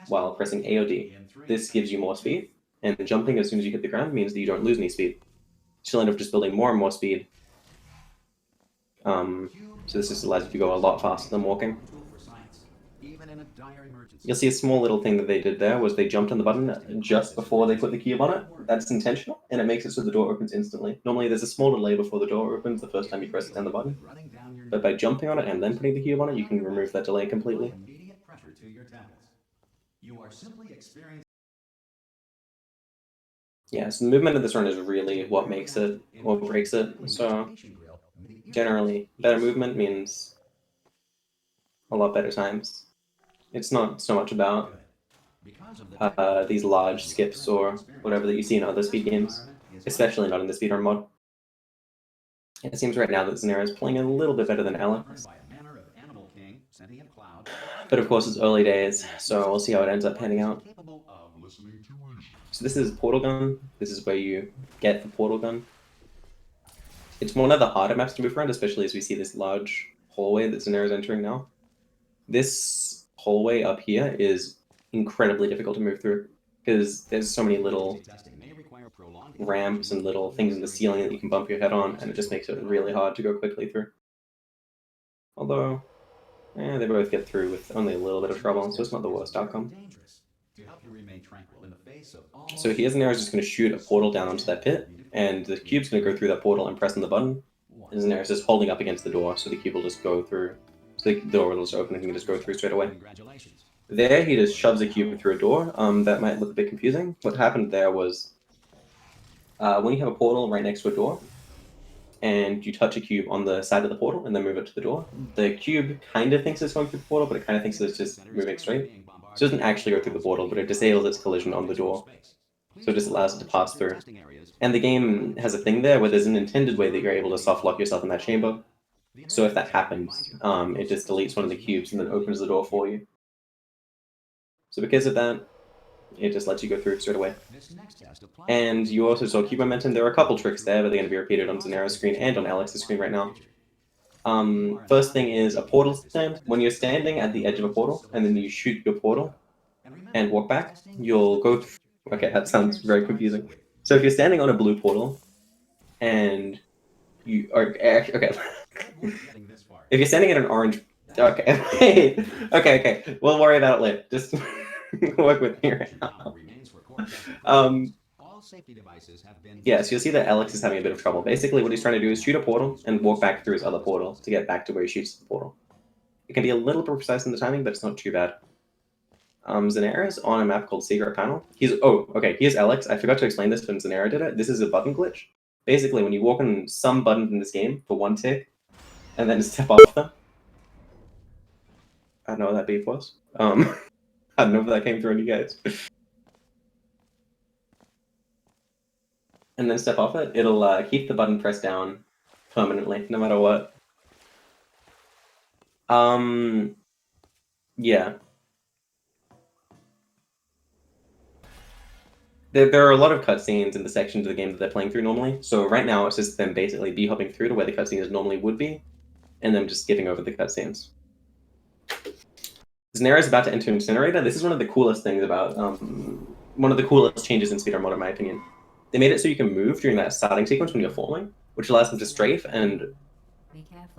while pressing A or D. This gives you more speed, and jumping as soon as you hit the ground means that you don't lose any speed. She'll end up just building more and more speed. So this just allows you to go a lot faster than walking. You'll see a small little thing that they did there was they jumped on the button just before they put the cube on it. That's intentional, and it makes it so the door opens instantly. Normally there's a small delay before the door opens the first time you press down the button. But by jumping on it and then putting the cube on it, you can remove that delay completely. Yeah, so the movement of this run is really what makes it, what breaks it. So generally, better movement means a lot better times. It's not so much about these large skips or whatever that you see in other speed games, especially not in the speedrun mod. It seems right now that Xinera is playing a little bit better than Eleks. But of course it's early days, so we'll see how it ends up panning out. So this is Portal Gun. This is where you get the Portal Gun. It's one of the harder maps to move around, especially as we see this large hallway that Xinera is entering now. This hallway up here is incredibly difficult to move through because there's so many little ramps and little things in the ceiling that you can bump your head on, and it just makes it really hard to go quickly through. Although, they both get through with only a little bit of trouble, so it's not the worst outcome. So here's Xinera is just going to shoot a portal down onto that pit, and the cube's going to go through that portal and press on the button. And Xinera is just holding up against the door, so the cube will just go through. So the door will just open and he can just go through straight away. There, he just shoves a cube through a door. That might look a bit confusing. What happened there was, when you have a portal right next to a door, and you touch a cube on the side of the portal and then move it to the door, the cube kind of thinks it's going through the portal, but it kind of thinks it's just moving straight. So it doesn't actually go through the portal, but it disables its collision on the door. So it just allows it to pass through. And the game has a thing there where there's an intended way that you're able to soft lock yourself in that chamber. So if that happens, it just deletes one of the cubes and then opens the door for you. So because of that, it just lets you go through straight away. And you also saw cube momentum. There are a couple tricks there, but they're going to be repeated on Xinera's screen and on Eleks' screen right now. First thing is a portal stand. When you're standing at the edge of a portal, and then you shoot your portal and walk back, you'll go through. Okay, that sounds very confusing. So if you're standing on a blue portal, and you are... Okay. If you're standing at an orange... Okay, okay. We'll worry about it later. Just work with me right now. Yeah, so you'll see that Eleks is having a bit of trouble. Basically, what he's trying to do is shoot a portal and walk back through his other portal to get back to where he shoots the portal. It can be a little bit precise in the timing, but it's not too bad. Xinera is on a map called Secret Panel. Here's Eleks. I forgot to explain this when Xinera did it. This is a button glitch. Basically, when you walk on some buttons in this game for one tick, and then step off them. I don't know what that beep was. I don't know if that came through on you guys. And then step off it, it'll keep the button pressed down permanently, no matter what. Yeah. There are a lot of cutscenes in the sections of the game that they're playing through normally. So right now it's just them basically b-hopping through to where the cutscenes normally would be, and then just skipping over the cutscenes. Xinera is about to enter Incinerator. This is one of the coolest things about, one of the coolest changes in speedrun mod, in my opinion. They made it so you can move during that starting sequence when you're falling, which allows him to strafe and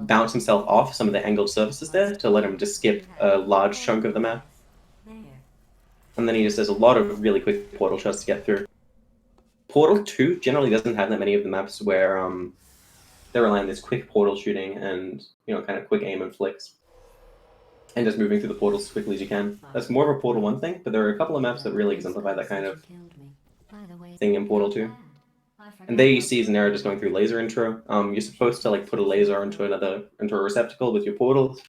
bounce himself off some of the angled surfaces there to let him just skip a large chunk of the map. And then he just does a lot of really quick portal shots to get through. Portal 2 generally doesn't have that many of the maps where they're relying on this quick portal shooting and, kind of quick aim and flicks. And just moving through the portals as quickly as you can. That's more of a Portal 1 thing, but there are a couple of maps that really exemplify that kind of thing in Portal 2. And there you see Xinera just going through laser intro. You're supposed to put a laser into a receptacle with your portals,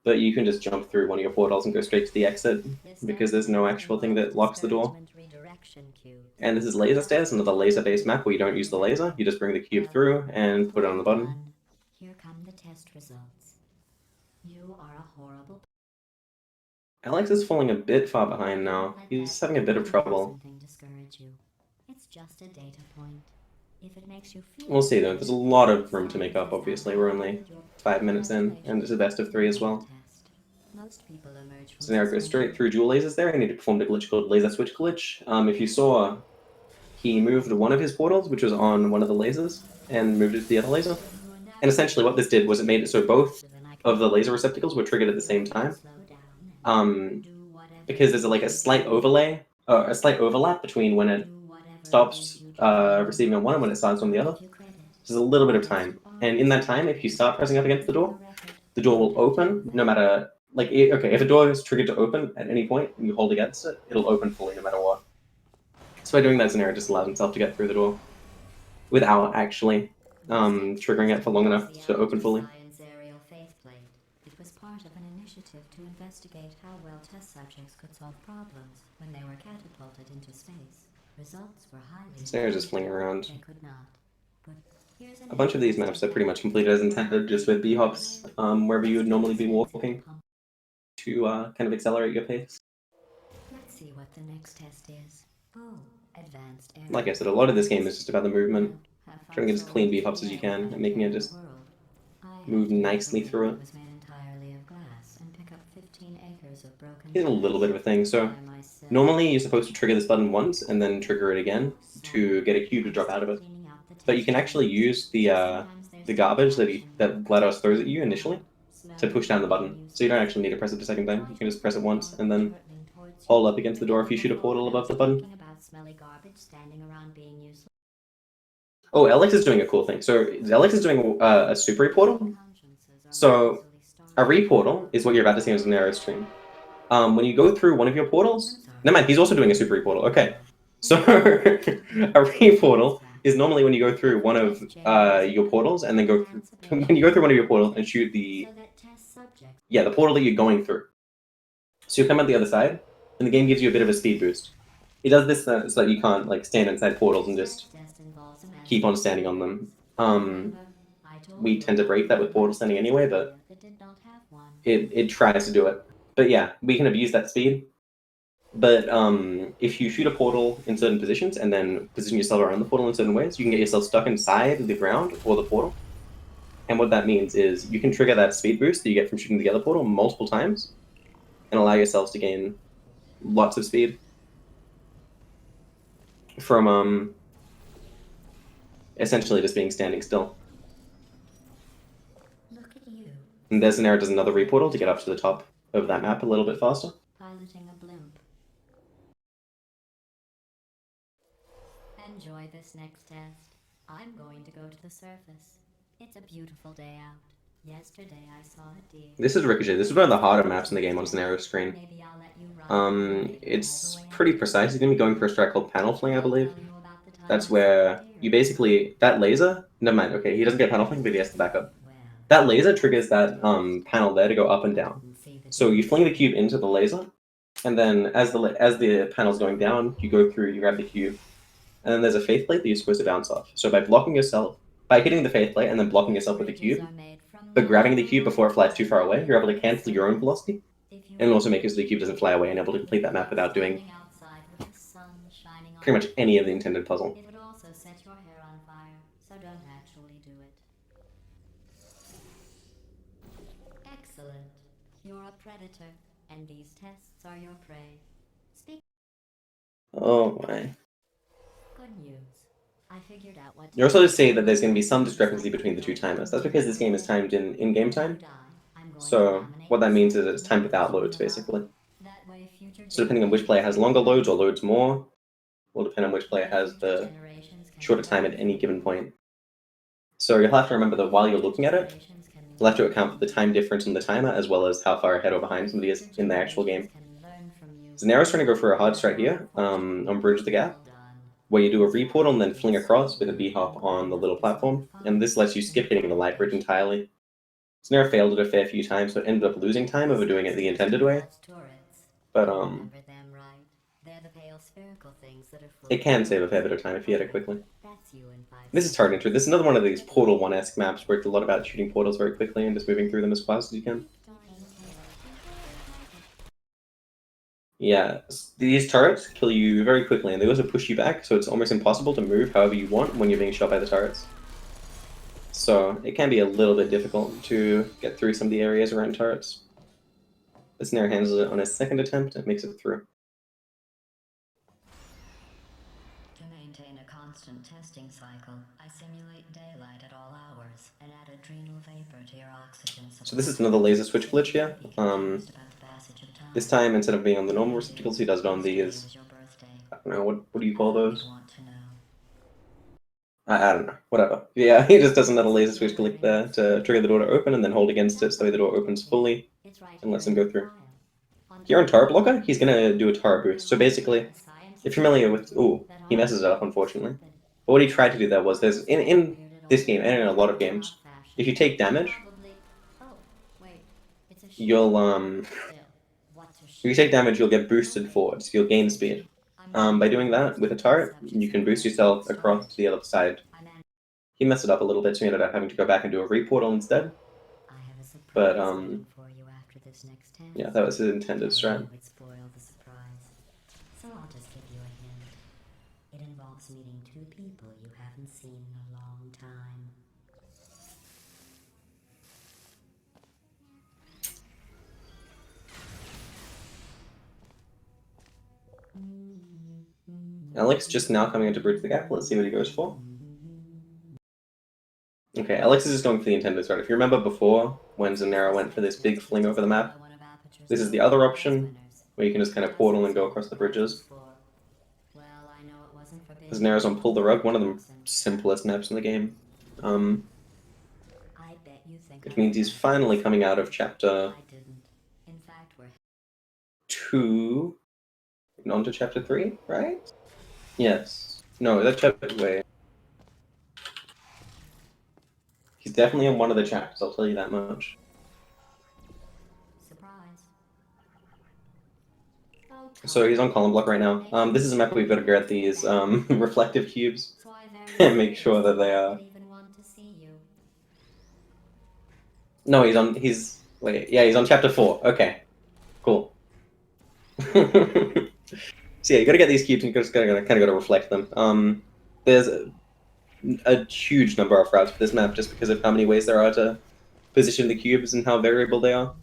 but you can just jump through one of your portals and go straight to the exit because there's no actual thing that locks the door. And this is Laser Stairs, another laser-based map where you don't use the laser. You just bring the cube through and put it on the button. Here come the test results. You are a horrible. Eleks is falling a bit far behind now. He's having a bit of trouble. It's just a data point. If it makes you feel we'll see though. There's a lot of room to make up, obviously. We're only 5 minutes in, and it's a best of 3 as well. Most people emerge from Xinera goes straight through dual lasers there, and he performed a glitch called laser switch glitch. If you saw, he moved one of his portals, which was on one of the lasers, and moved it to the other laser. And essentially what this did was it made it so both of the laser receptacles were triggered at the same time. Because there's like a slight overlap between when it stops receiving on one and when it starts on the other. There's a little bit of time. And in that time, if you start pressing up against the door will open no matter, if a door is triggered to open at any point and you hold against it, it'll open fully no matter what. So by doing that, Xinera just allows himself to get through the door without actually triggering it for long enough to open fully. It was part of an initiative to investigate how well test subjects could solve problems when they were catapulted into space. Results were highly. Xinera's just flinging around. They could not. But here's A bunch of these maps are pretty much completed as intended, just with B-hops wherever you would normally be walking to kind of accelerate your pace. Let's see what the next test is. Oh, advanced air. Like I said, a lot of this game is just about the movement, trying to get as clean B-hops as you can, and making it just move nicely through it. Here's a little bit of a thing. So normally you're supposed to trigger this button once and then trigger it again to get a cube to drop out of it. But you can actually use the garbage that GLaDOS throws at you initially to push down the button. So you don't actually need to press it a second time. You can just press it once and then hold up against the door if you shoot a portal above the button. Oh, Eleks is doing a cool thing. So Eleks is doing a super portal. So a re-portal is what you're about to see on Xinera's stream. When you go through one of your portals, never mind, he's also doing a super re-portal. Okay, so a re-portal is normally when you go through one of your portals and then when you go through one of your portals and shoot the portal that you're going through. So you come out the other side, and the game gives you a bit of a speed boost. It does this so that you can't stand inside portals and just keep on standing on them. We tend to break that with portal standing anyway, but it tries to do it. But yeah, we can abuse that speed. But if you shoot a portal in certain positions and then position yourself around the portal in certain ways, you can get yourself stuck inside the ground or the portal. And what that means is you can trigger that speed boost that you get from shooting the other portal multiple times and allow yourselves to gain lots of speed from essentially just being standing still. Look at you. And Xinera does another re-portal to get up to the top of that map a little bit faster. Piloting a blimp. Enjoy this next test. I'm going to go to the surface. It's a beautiful day out. Yesterday I saw a deer. This is Ricochet. This is one of the harder maps in the game on Xinera's screen. Maybe I'll let you ride. It's pretty precise. He's going to be going for a strat called Panel Fling, I believe. That's where you basically... That laser... Never mind, okay, he doesn't get Panel Fling, but he has to back up. That laser triggers that panel there to go up and down. So you fling the cube into the laser, and then as the panel's going down, you go through, you grab the cube, and then there's a faith plate that you're supposed to bounce off. So by hitting the faith plate and then blocking yourself with the cube, but grabbing the cube before it flies too far away, you're able to cancel your own velocity, and also make it so the cube doesn't fly away and able to complete that map without doing pretty much any of the intended puzzle. It would also set your hair on fire, so don't actually do it. Excellent. You're a predator, and these tests are your prey. Oh my. Good news. I figured out what. You're also to say that there's going to be some discrepancy between the two timers. That's because this game is timed in game time. So what that means is it's timed without loads, basically. So depending on which player has longer loads or loads more, will depend on which player has the shorter time at any given point. So you'll have to remember that while you're looking at it, you'll have to account for the time difference in the timer as well as how far ahead or behind somebody is in the actual game. Xinera's trying to go for a hard strat here on Bridge the Gap, where you do a re-portal and then fling across with a B-hop on the little platform, and this lets you skip hitting the light bridge entirely. Xinera failed it a fair few times, so it ended up losing time over doing it the intended way. But it can save a fair bit of time if you hit it quickly. This is hard intro. This is another one of these Portal 1-esque maps where it's a lot about shooting portals very quickly and just moving through them as fast as you can. Yeah, these turrets kill you very quickly, and they also push you back, so it's almost impossible to move however you want when you're being shot by the turrets. So it can be a little bit difficult to get through some of the areas around turrets. Xinera handles it on his second attempt and makes it through. To maintain a constant testing cycle, I simulate daylight at all hours and add adrenal vapor to your oxygen supply. So this is another laser switch glitch here. This time, instead of being on the normal receptacles, he does it on these, I don't know, what do you call those? I don't know, whatever. Yeah, he just does another laser switch glitch there to trigger the door to open and then hold against it so the door opens fully and lets him go through. Here on Turret Blocker, he's going to do a turret boost. So basically, if you're familiar with... Ooh, he messes it up, unfortunately. But what he tried to do there was, there's in this game, and in a lot of games, if you take damage, you'll, if you take damage, you'll get boosted forward, so you'll gain speed. By doing that, with a turret, you can boost yourself across to the other side. He messed it up a little bit, so he ended up having to go back and do a reportal instead. But, yeah, that was his intended strat. So I'll just give you a hint. It involves meeting two people you haven't seen in a long time. Eleks just now coming into Bridge the Gap. Let's see what he goes for. Okay, Eleks is just going for the intended strat. If you remember before, when Xinera went for this big fling over the map, this is the other option, where you can just kind of portal and go across the bridges. Xinera's on Pull the Rug, one of the simplest maps in the game. Which means he's finally coming out of Chapter 2 and on to Chapter 3, right? Yes. No, that's Chapter... Wait. He's definitely in one of the chapters, I'll tell you that much. So he's on Column Block right now. This is a map where we've got to get these reflective cubes and make sure that they are... No, he's he's on Chapter 4. Okay. Cool. So yeah, you gotta get these cubes and you just gotta reflect them. There's a huge number of routes for this map just because of how many ways there are to position the cubes and how variable they are.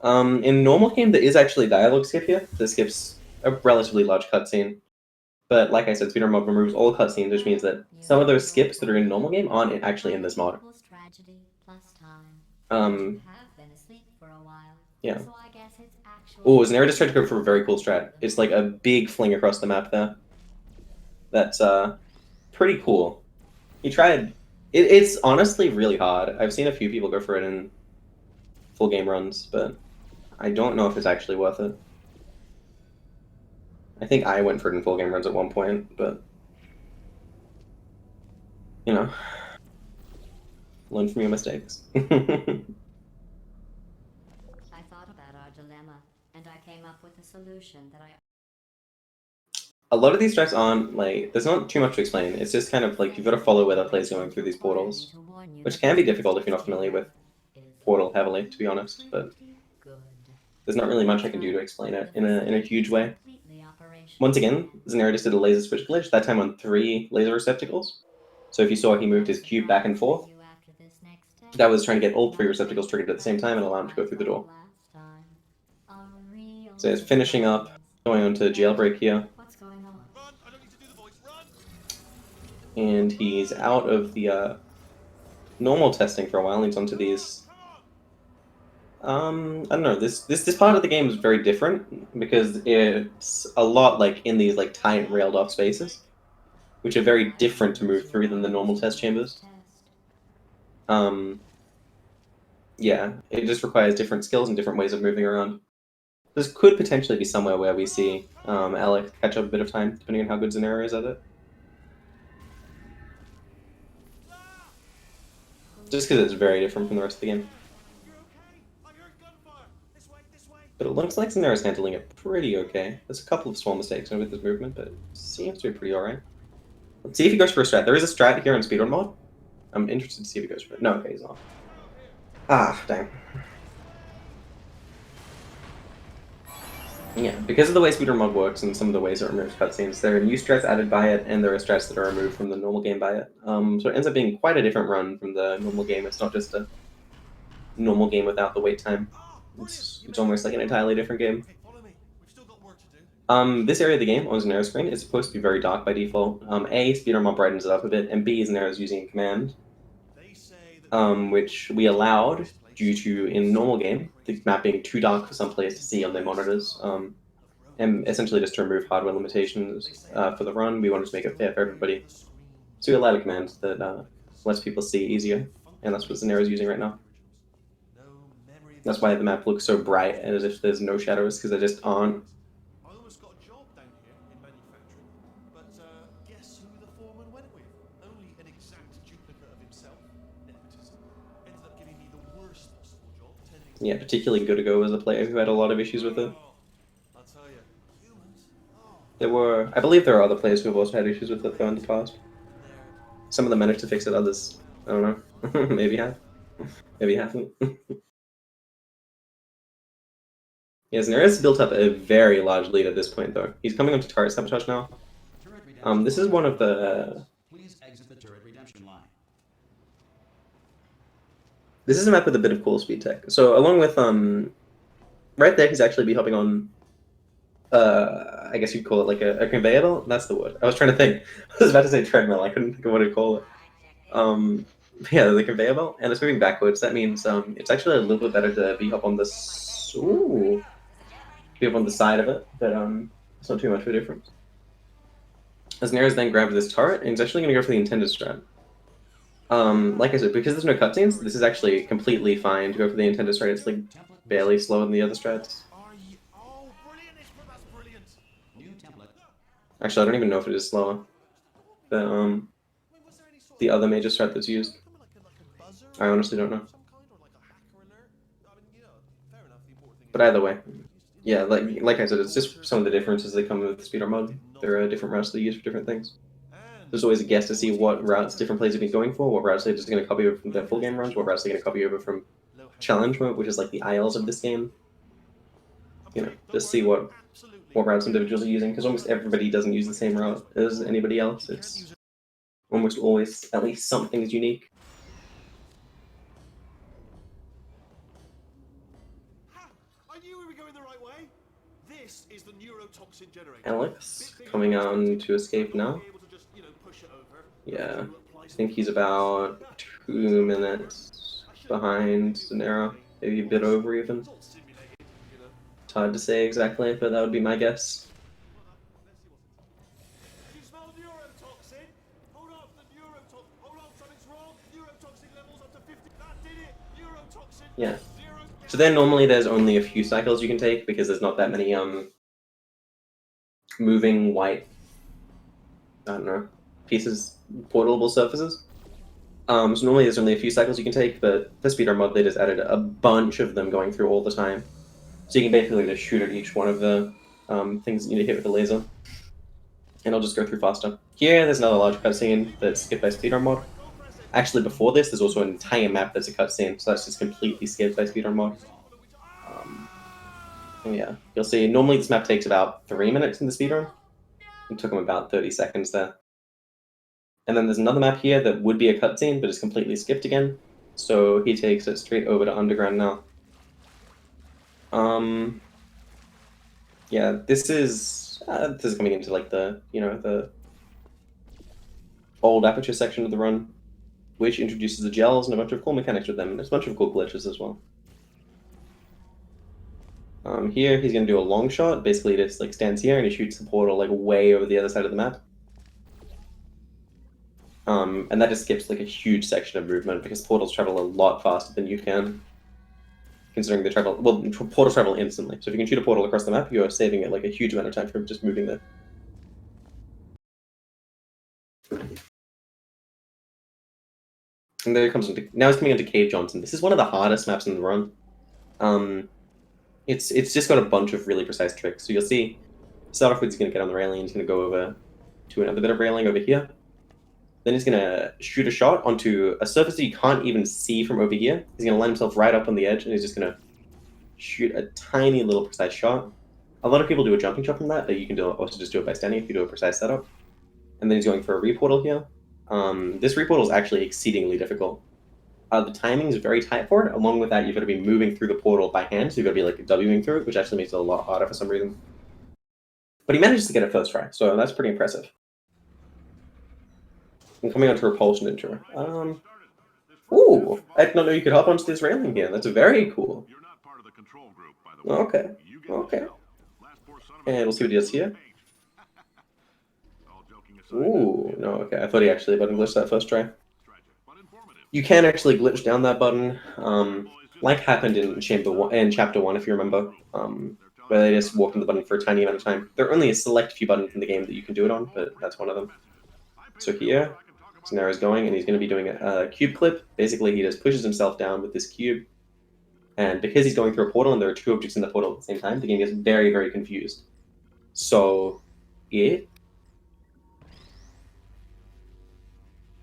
In normal game, there is actually dialogue skip here. This skips a relatively large cutscene. But like I said, Speedrun mod removes all cutscenes, which means that some of those skips that are in normal game aren't actually in this mod. Yeah. Oh, Xinera just tried to go for a very cool strat. It's like a big fling across the map there. That's pretty cool. He tried... It's honestly really hard. I've seen a few people go for it in full game runs, but I don't know if it's actually worth it. I think I went for it in full game runs at one point, but... You know. Learn from your mistakes. I thought about our dilemma, and I came up with a solution that I... A lot of these strats aren't, like, there's not too much to explain. It's just kind of like, you've got to follow where the play's going through these portals. Which can be difficult if you're not familiar with Portal heavily, to be honest, but there's not really much I can do to explain it in a huge way. Once again, Xinera just did a laser switch glitch, that time on 3 laser receptacles. So if you saw, he moved his cube back and forth. That was trying to get all 3 receptacles triggered at the same time and allow him to go through the door. So he's finishing up, going on to Jailbreak here. And he's out of the normal testing for a while, and he's onto these... I don't know, this part of the game is very different, because it's a lot like in these like tight railed off spaces, which are very different to move through than the normal test chambers. Yeah, it just requires different skills and different ways of moving around. This could potentially be somewhere where we see Eleks catch up a bit of time, depending on how good Xinera is at it. Just because it's very different from the rest of the game. But it looks like Xinera's handling it pretty okay. There's a couple of small mistakes with his movement, but it seems to be pretty alright. Let's see if he goes for a strat. There is a strat here in Speedrun mod. I'm interested to see if he goes for it. No, okay, he's not. Ah, dang. Yeah, because of the way Speedrun mod works and some of the ways it removes cutscenes, there are new strats added by it, and there are strats that are removed from the normal game by it. So it ends up being quite a different run from the normal game. It's not just a normal game without the wait time. It's almost like an entirely different game. This area of the game on Xinera screen is supposed to be very dark by default. A, Speedrun mod brightens it up a bit, and B, Xinera is using a command, which we allowed due to, in normal game, the map being too dark for some players to see on their monitors, and essentially just to remove hardware limitations for the run. We wanted to make it fair for everybody. So we allowed a command that lets people see easier, and that's what Xinera is using right now. That's why the map looks so bright, as if there's no shadows, because there just aren't. Yeah, particularly Goodigo was a player who had a lot of issues with it. I believe there are other players who have also had issues with it though in the past. Some of them managed to fix it, others, I don't know, maybe have, maybe haven't. Yeah, Xinera's built up a very large lead at this point though. He's coming onto turret sabotage now. This is one of the... Please exit the turret redemption line. This is a map with a bit of cool speed tech. So along with right there, he's actually be hopping on. I guess you'd call it like a conveyor belt. That's the word. I was trying to think. I was about to say treadmill. I couldn't think of what to call it. Yeah, the conveyor belt, and it's moving backwards. That means it's actually a little bit better to be up on this. Ooh, be up on the side of it, but it's not too much of a difference. As Xinera's then grabbed this turret, and he's actually going to go for the intended strat. Like I said, because there's no cutscenes, this is actually completely fine to go for the intended strat. It's like barely slower than the other strats. Actually, I don't even know if it is slower than the other major strat that's used. I honestly don't know. But either way, yeah, like I said, it's just some of the differences that come with the Speedrun mod. There are different routes they use for different things. There's always a guess to see what routes different players have been going for, what routes they're just going to copy over from their full game runs, what routes they're going to copy over from challenge mode, which is like the ILs of this game. You know, just see what routes individuals are using, because almost everybody doesn't use the same route as anybody else. It's almost always at least something is unique. Eleks coming on to escape now. Yeah, I think he's about 2 minutes behind Xinera, maybe a bit over even. It's hard to say exactly, but that would be my guess. Yeah. So then normally there's only a few cycles you can take because there's not that many moving white, I don't know, pieces, portable surfaces. So normally there's only a few cycles you can take, but for Speedrun mod they just added a bunch of them going through all the time. So you can basically just shoot at each one of the things that you need to hit with the laser. And it'll just go through faster. Here, there's another large cutscene that's skipped by Speedrun mod. Actually, before this, there's also an entire map that's a cutscene, so that's just completely skipped by Speedrun mod. Yeah, you'll see, normally this map takes about 3 minutes in the speedrun. It took him about 30 seconds there. And then there's another map here that would be a cutscene, but is completely skipped again. So he takes it straight over to Underground now. Yeah, this is coming into like the, you know, the old aperture section of the run, which introduces the gels and a bunch of cool mechanics with them, and there's a bunch of cool glitches as well. Here he's going to do a long shot. Basically, he just like stands here and he shoots the portal like way over the other side of the map. And that just skips like a huge section of movement because portals travel a lot faster than you can. Considering they travel, well, portals travel instantly. So if you can shoot a portal across the map, you are saving it like a huge amount of time from just moving there. And there it comes into, now it's coming into Cave Johnson. This is one of the hardest maps in the run. It's just got a bunch of really precise tricks. So you'll see, start off with he's going to get on the railing, he's going to go over to another bit of railing over here. Then he's going to shoot a shot onto a surface that you can't even see from over here. He's going to line himself right up on the edge, and he's just going to shoot a tiny little precise shot. A lot of people do a jumping shot from that, but you can also just do it by standing if you do a precise setup. And then he's going for a reportal here. This reportal is actually exceedingly difficult. The timing is very tight for it. Along with that, you've got to be moving through the portal by hand, so you've got to be like Wing through it, which actually makes it a lot harder for some reason. But he manages to get it first try, so that's pretty impressive. I'm coming on to Repulsion intro. Ooh, I did not know you could hop onto this railing here. That's very cool. Okay, okay. And we'll see what he does here. Ooh, no, okay. I thought he actually button glitched that first try. You can actually glitch down that button, like happened in Chapter 1, if you remember, where they just walk on the button for a tiny amount of time. There are only a select few buttons in the game that you can do it on, but that's one of them. So here, Xinera is going, and he's going to be doing a cube clip. Basically, he just pushes himself down with this cube, and because he's going through a portal and there are two objects in the portal at the same time, the game gets very, very confused. So it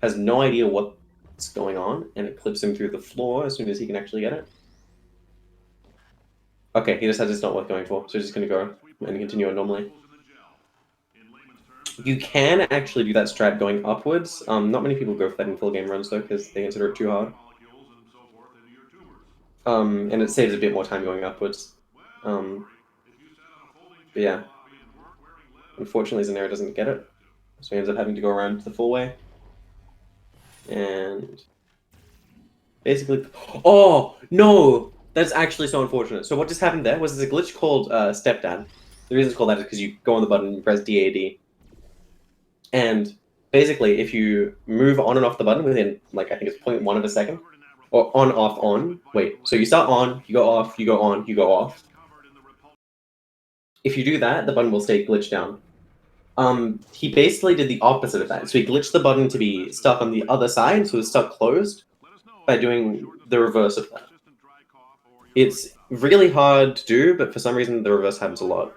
has no idea what's going on, and it clips him through the floor as soon as he can actually get it. Okay, he just has his not worth going for, so he's just going to go and continue on normally. You can actually do that strat going upwards. Not many people go for that in full game runs though, because they consider it too hard. And it saves a bit more time going upwards. But yeah. Unfortunately, Xinera doesn't get it, so he ends up having to go around the full way. And basically, oh no, that's actually so unfortunate. So what just happened there was there's a glitch called step down. The reason it's called that is because you go on the button and you press DAD, and basically if you move on and off the button within like I think it's 0.1 of a second, or on off on. Wait, so you start on, you go off, you go on, you go off. If you do that, the button will stay glitched down. He basically did the opposite of that. So he glitched the button to be stuck on the other side, so it's stuck closed, by doing the reverse of that. It's really hard to do, but for some reason the reverse happens a lot.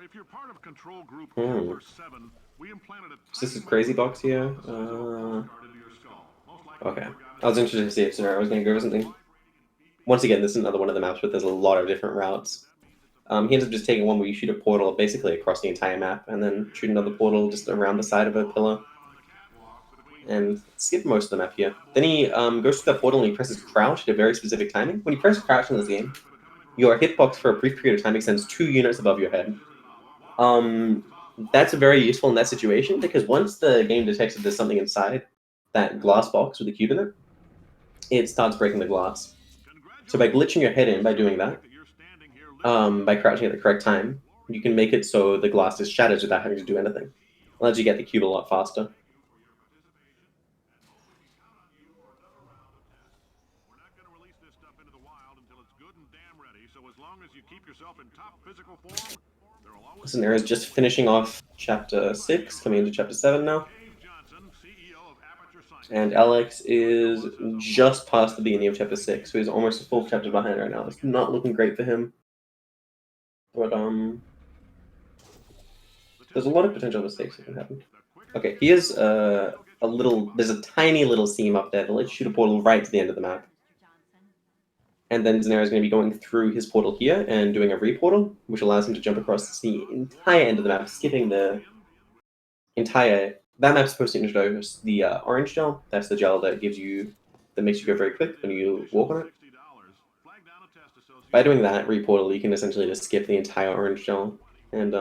If you're part of control group number 7, we implanted a This is crazy box here. Okay. I was interested to see if Xinera was going to go or something. Once again, this is another one of the maps where there's a lot of different routes. He ends up just taking one where you shoot a portal basically across the entire map, and then shoot another portal just around the side of a pillar. And skip most of the map here. Then he goes through that portal and he presses crouch at a very specific timing. When you press crouch in this game, your hitbox for a brief period of time extends 2 units above your head. That's very useful in that situation, because once the game detects that there's something inside that glass box with a cube in it, it starts breaking the glass. So by glitching your head in by doing that, by crouching at the correct time, you can make it so the glass is shattered without having to do anything. It lets you get the cube a lot faster. Xinera is just finishing off Chapter 6, coming into Chapter 7 now. And Eleks is just past the beginning of Chapter 6, so he's almost a full chapter behind right now. It's not looking great for him. But, there's a lot of potential mistakes that can happen. Okay, here's there's a tiny little seam up there that lets you shoot a portal right to the end of the map. And then Xinera is going to be going through his portal here and doing a re-portal, which allows him to jump across the entire end of the map, skipping the entire... That map's supposed to introduce the orange gel. That's the gel that makes you go very quick when you walk on it. By doing that re-portal, you can essentially just skip the entire orange gel, and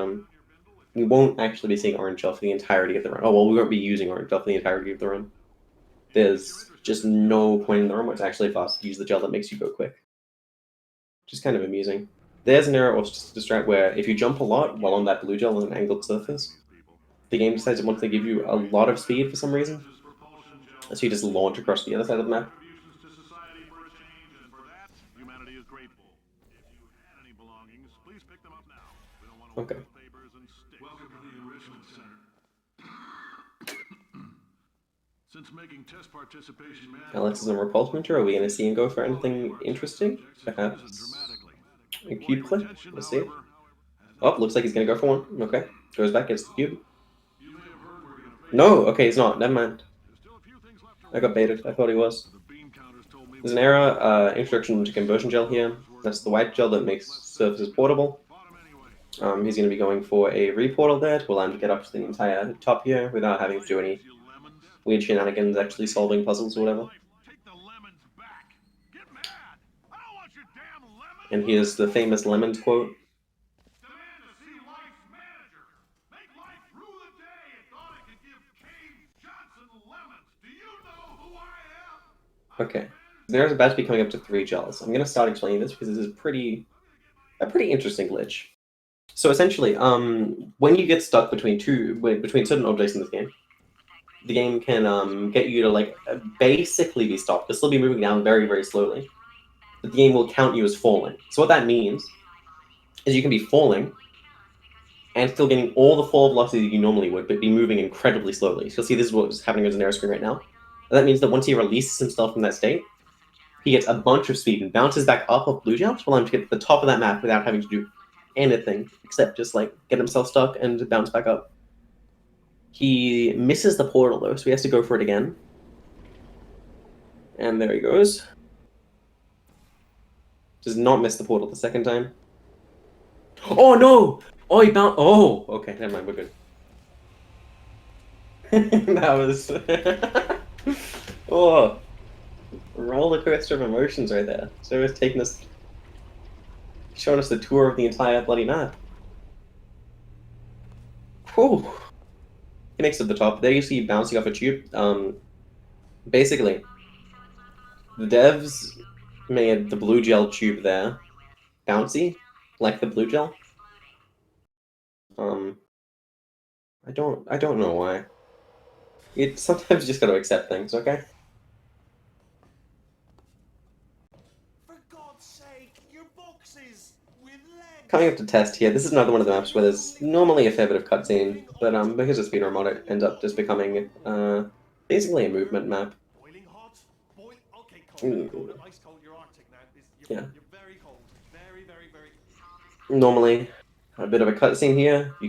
you won't actually be seeing orange gel for the entirety of the run. Oh, well, we won't be using orange gel for the entirety of the run. There's just no point in the run where it's actually fast to use the gel that makes you go quick. Which is kind of amusing. There's an error or just a strat where if you jump a lot while on that blue gel on an angled surface, the game decides it wants to give you a lot of speed for some reason. So you just launch across the other side of the map. Okay. Eleks is on Repulsion. Are we going to see him go for anything interesting? Perhaps a cube clip? Let's see. Oh, looks like he's going to go for one. Okay. Goes back, gets the cube. No, okay, he's not. Never mind. There's still a few things left to I got baited. I thought he was. The bean counters told me There's an error, introduction to conversion gel here. That's the white gel that makes surfaces portable. bottom anyway. He's going to be going for a reportal there to allow him to get up to the entire top here without having to do any You lemons. weird shenanigans, actually solving puzzles or whatever. Take the lemons back. Get mad. I don't want your damn lemons. And here's the famous Lemons quote. Demand to see life's manager. Make life rue the day and thought I could give Cave Johnson lemons. Do you know who I am? Okay. There's about to be coming up to 3 gels. I'm going to start explaining this because this is a pretty interesting glitch. So essentially, when you get stuck between certain objects in this game, the game can get you to like basically be stopped. You'll still be moving down very, very slowly, but the game will count you as falling. So what that means is you can be falling and still getting all the fall velocity that you normally would, but be moving incredibly slowly. So you'll see this is what's happening on Xinera's screen right now. And that means that once he releases himself from that state, he gets a bunch of speed and bounces back up of blue gel to allow him to get to the top of that map without having to do anything except just like get himself stuck and bounce back up. He misses the portal though, so he has to go for it again. And there he goes. Does not miss the portal the second time. Oh no! Oh, he bounced. Oh, okay, never mind, we're good. That was. Oh, roller coaster of emotions right there. So it's taking us, showing us the tour of the entire bloody map. Whew. He makes it to the top. There you see bouncing off a tube. Basically, the devs made the blue gel tube there bouncy, like the blue gel. I don't know why. Sometimes you just gotta accept things, okay? For God's sake, your boxes with legs. Coming up to test here, this is another one of the maps where there's normally a fair bit of cutscene, but because of Speedrun mod, it ends up just becoming basically a movement map. Boiling hot. Okay, cold. Mm. Ice cold. You're Arctic now. Yeah. You're very cold. Very, very, very. Normally, a bit of a cutscene here. You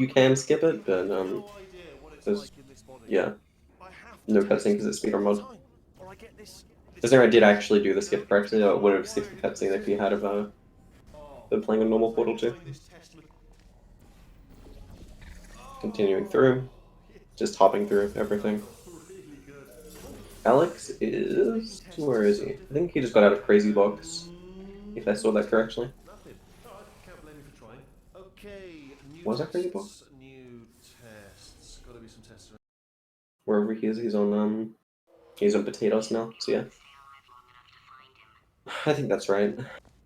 can skip it, but No idea what it's there's like in this body. yeah, I have to no test cutscene because it's Speedrun mode. time, or I get this Xinera did actually do the skip correctly, or would have skipped the cutscene if he had been playing a normal Portal 2. Continuing through, just hopping through everything. Eleks is... where is he? I think he just got out of Crazy Box, if I saw that correctly. Nothing. Alright, can't blame you for trying. Okay, new Was that Crazy tests, Box? New tests. Gotta be some tests around. Wherever he is, he's on potatoes now, so yeah. I think that's right.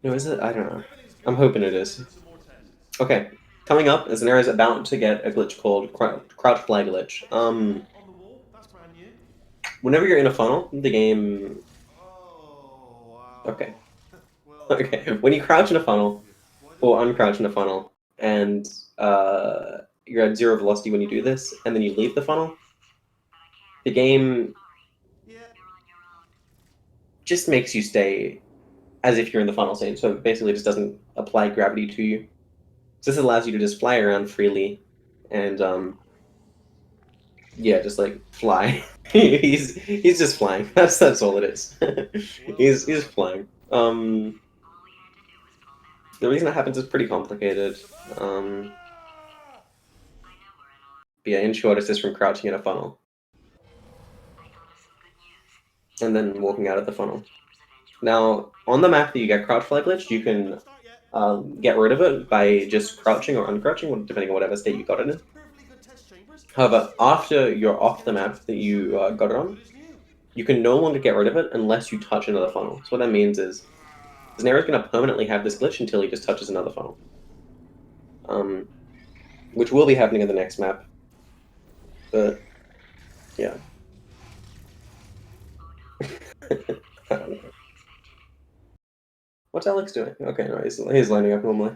No, is it? I don't know. I'm hoping it is. Some more tests. Okay, coming up, Xinera is about to get a glitch called Crouch Flag Glitch. On the wall, that's brand new. Whenever you're in a funnel, the game... Oh, wow. Okay. Well, Okay, when you crouch in a funnel, or uncrouch in a funnel, and you're at 0 velocity when you do this, and then you leave the funnel, the game yeah. just makes you stay as if you're in the funnel state, so it basically just doesn't apply gravity to you. So this allows you to just fly around freely, and yeah, just like fly. he's just flying. That's all it is. he's flying. The reason that happens is pretty complicated. But yeah, in short, it's just from crouching in a funnel. And then walking out of the funnel. Now, on the map that you get crouch flag glitched, you can get rid of it by just crouching or uncrouching, depending on whatever state you got it in. Perfectly good test chambers. However, after you're off the map that you got it on, you can no longer get rid of it unless you touch another funnel. So what that means is, Xinera's going to permanently have this glitch until he just touches another funnel. Which will be happening in the next map. But, yeah. I don't know. What's Eleks doing? Okay, no, he's lining up normally.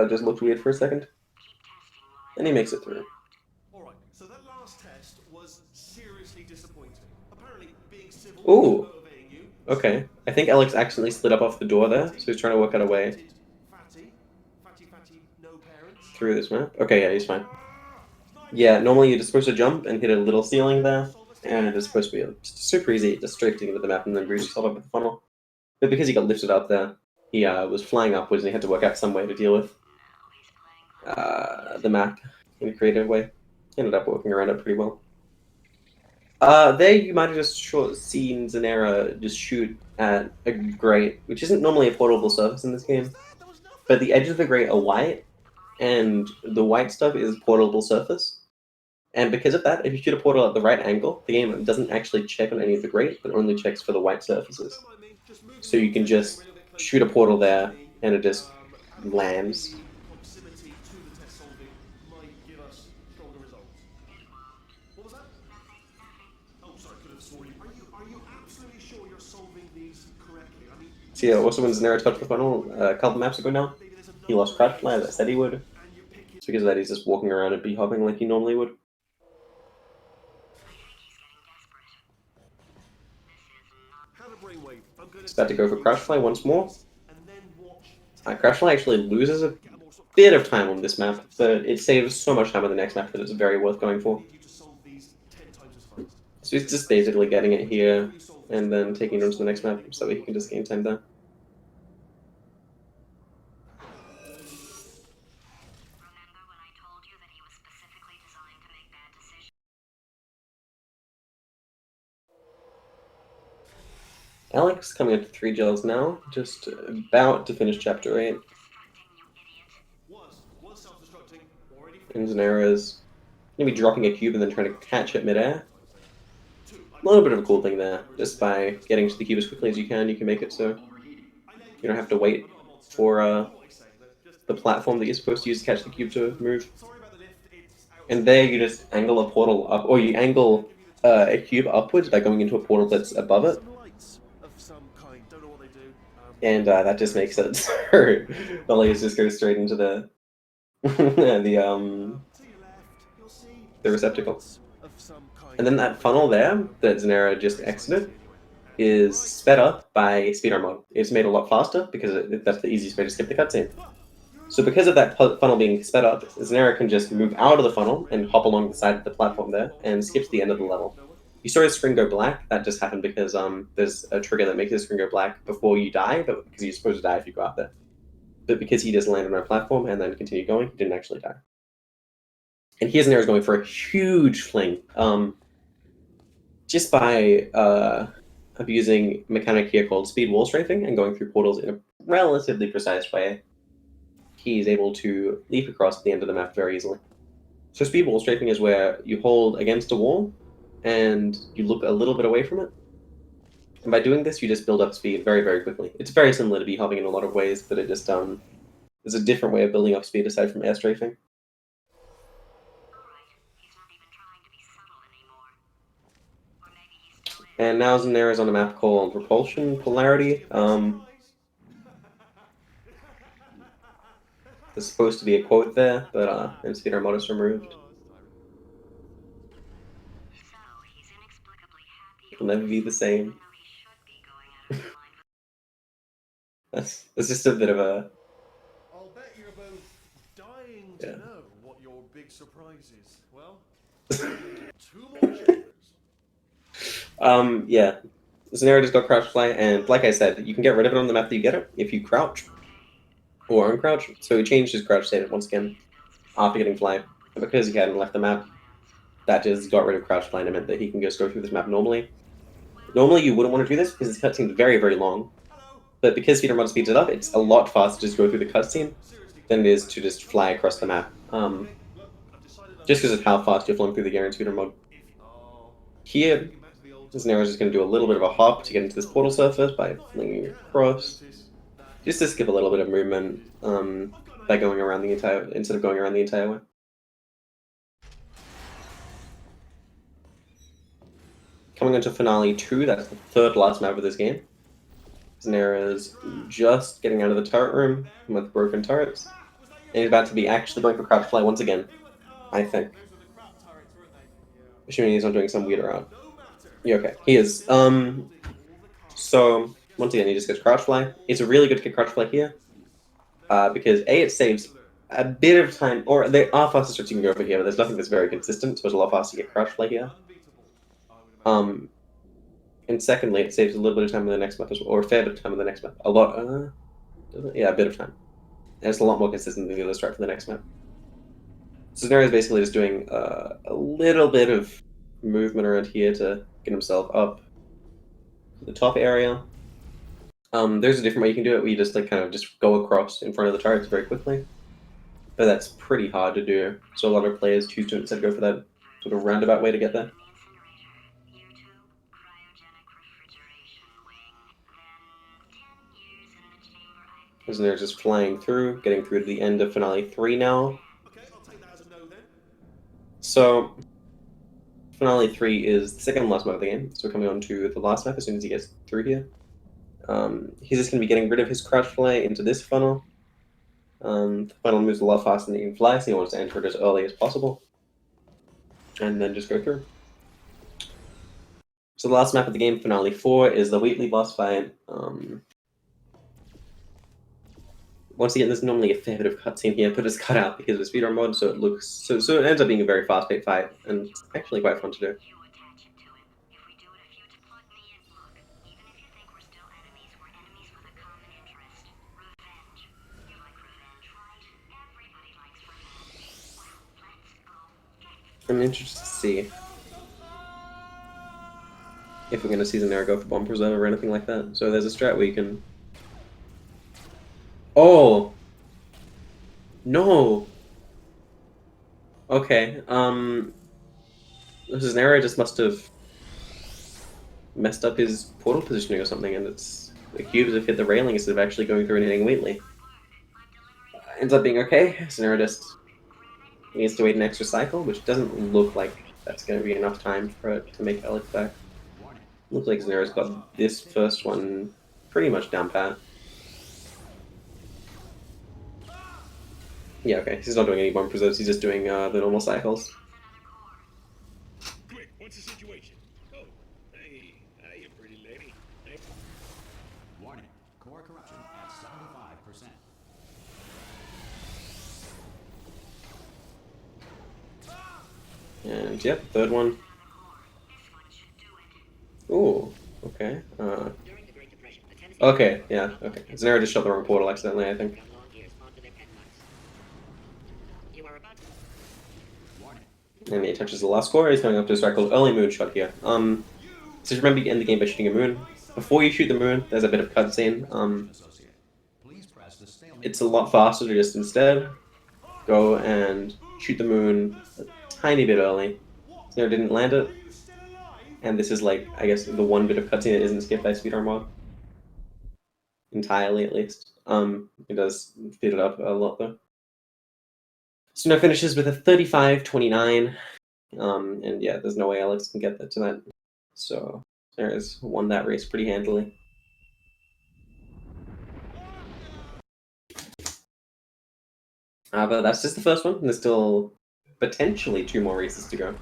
Just looked weird for a second. And he makes it through. Alright, so that last test was seriously disappointing. Apparently, being civil Ooh. was motivating you. Okay. I think Eleks accidentally slid up off the door there, so he's trying to work out a way Fatty, no parents. through this map. Okay, yeah, he's fine. It's nice Yeah, normally you're just supposed to jump and hit a little ceiling there, and it's supposed to be just super easy, just straight to the end of the map and then boost yourself up with the funnel. But because he got lifted up there, he was flying upwards and he had to work out some way to deal with the map in a creative way. Ended up working around it pretty well. There you might have just seen Xinera just shoot at a grate, which isn't normally a portable surface in this game, but the edges of the grate are white, and the white stuff is portable surface. And because of that, if you shoot a portal at the right angle, the game doesn't actually check on any of the grate, but only checks for the white surfaces. So you can just shoot a portal there, and it just lands. Proximity to the test solving might give us stronger results. What was that? Oh, sorry, could have sworn you. Are you absolutely sure you're solving these correctly? I mean, So yeah, also when Xinera touched the funnel a couple maps ago now, he lost crouch fly, as I said he would. So because of that, he's just walking around and b-hopping like he normally would. He's about to go for crouch fly once more. Crouch fly actually loses a bit of time on this map, but it saves so much time on the next map that it's very worth going for. So he's just basically getting it here and then taking it on to the next map so he can just gain time there. Eleks coming up to 3 gels now, just about to finish chapter 8. And Xinera's going to be dropping a cube and then trying to catch it midair. A little bit of a cool thing there. Just by getting to the cube as quickly as you can make it so you don't have to wait for the platform that you're supposed to use to catch the cube to move. And there you just angle a portal up, or you angle a cube upwards by going into a portal that's above it. And that just makes it so the lasers just go straight into the the receptacle. And then that funnel there that Xinera just exited is sped up by Speedrun mode. It's made a lot faster because that's the easiest way to skip the cutscene. So because of that funnel being sped up, Xinera can just move out of the funnel and hop along the side of the platform there and skip to the end of the level. You saw his screen go black. That just happened because there's a trigger that makes his screen go black before you die, but because you're supposed to die if you go out there. But because he just landed on a platform and then continued going, he didn't actually die. And here Xinera's going for a huge fling. Just by abusing a mechanic here called speed wall strafing and going through portals in a relatively precise way, he's able to leap across the end of the map very easily. So speed wall strafing is where you hold against a wall and you look a little bit away from it. And by doing this, you just build up speed very, very quickly. It's very similar to b-hopping in a lot of ways, but it just there's a different way of building up speed aside from air strafing. And now Xinera's on a map called Repulsion Polarity. There's supposed to be a quote there, but in Speedrun mode is removed. It'll never be the same. That's just a bit of a... I'll bet you're both dying to know what your big surprise is. Well, 2 more chambers. Yeah. Xinera just got crouch fly, and like I said, you can get rid of it on the map that you get it if you crouch or uncrouch. So he changed his crouch state once again after getting fly. And because he hadn't left the map, that just got rid of crouch fly and it meant that he can just go through this map normally. Normally you wouldn't want to do this because this cutscene is very, very long. But because Speedrun mode speeds it up, it's a lot faster to just go through the cutscene than it is to just fly across the map. Just because of how fast you're flying through the gear in Speedrun mode. Here, Xinera's just going to do a little bit of a hop to get into this portal surface by flinging across. Just to skip a little bit of movement by going around the entire, instead of going around the entire way. Coming into Finale 2, that's the third last map of this game. Xinera's just getting out of the turret room with broken turrets. And he's about to be actually going for crouch fly once again, I think. Assuming he's not doing some weird route. Yeah, okay, he is. So, once again, he just gets crouch fly. It's a really good to get crouch fly here. Because A, it saves a bit of time, or there are faster strats you can go for here, but there's nothing that's very consistent, so it's a lot faster to get crushed like here. Unbeatable, I would imagine. And secondly, it saves a little bit of time in the next map as well, or a fair bit of time in the next map. A lot, yeah, a bit of time. And it's a lot more consistent than the other strat for the next map. So Xinera is basically just doing a little bit of movement around here to get himself up to the top area. There's a different way you can do it, where you just like kind of just go across in front of the turrets very quickly. But that's pretty hard to do, so a lot of players choose to instead go for that sort of roundabout way to get there. And they're just flying through, getting through to the end of Finale 3 now. Okay, I'll take that as a no then. So, Finale 3 is the second last map of the game, so we're coming on to the last map as soon as he gets through here. He's just going to be getting rid of his crouch fly into this funnel. The funnel moves a lot faster than he can fly, so he wants to enter it as early as possible. And then just go through. So the last map of the game, Finale 4, is the Wheatley boss fight. Once again, there's normally a fair bit of cutscene here, but it's cut out because of the speedrun mod, so it looks so it ends up being a very fast-paced fight, and it's actually quite fun to do. I'm interested to see if we're going to see Xinera go for Bomb Preserve or anything like that. So there's a strat where you can... Oh! No! Okay, Xinera just must have messed up his portal positioning or something, and it's... the cubes have hit the railing instead of actually going through and hitting Wheatley. Ends up being okay. Xinera just needs to wait an extra cycle, which doesn't look like that's going to be enough time for it to make Eleks back. Looks like Xinera's got this first one pretty much down pat. Yeah, okay, he's not doing any bomb preserves, he's just doing the normal cycles. Quick, what's the situation? Oh, hey, you pretty lady. Hey. Warning, core corruption at 75%. And yep, third one. Ooh, okay. Okay, yeah, okay. Xinera just shot the wrong portal accidentally, I think. And he touches the last core, he's coming up to a strat called Early Moonshot here. So remember you end the game by shooting a moon. Before you shoot the moon, there's a bit of cutscene. It's a lot faster to just instead go and shoot the moon a tiny bit early. Xinera didn't land it. And this is like, I guess, the one bit of cutscene that isn't skipped by speedrun mod. Entirely, at least. It does speed it up a lot, though. So now finishes with a 35-29. And yeah, there's no way Eleks can get that to that. So there's won that race pretty handily. But that's just the first one, and there's still potentially 2 more races to go.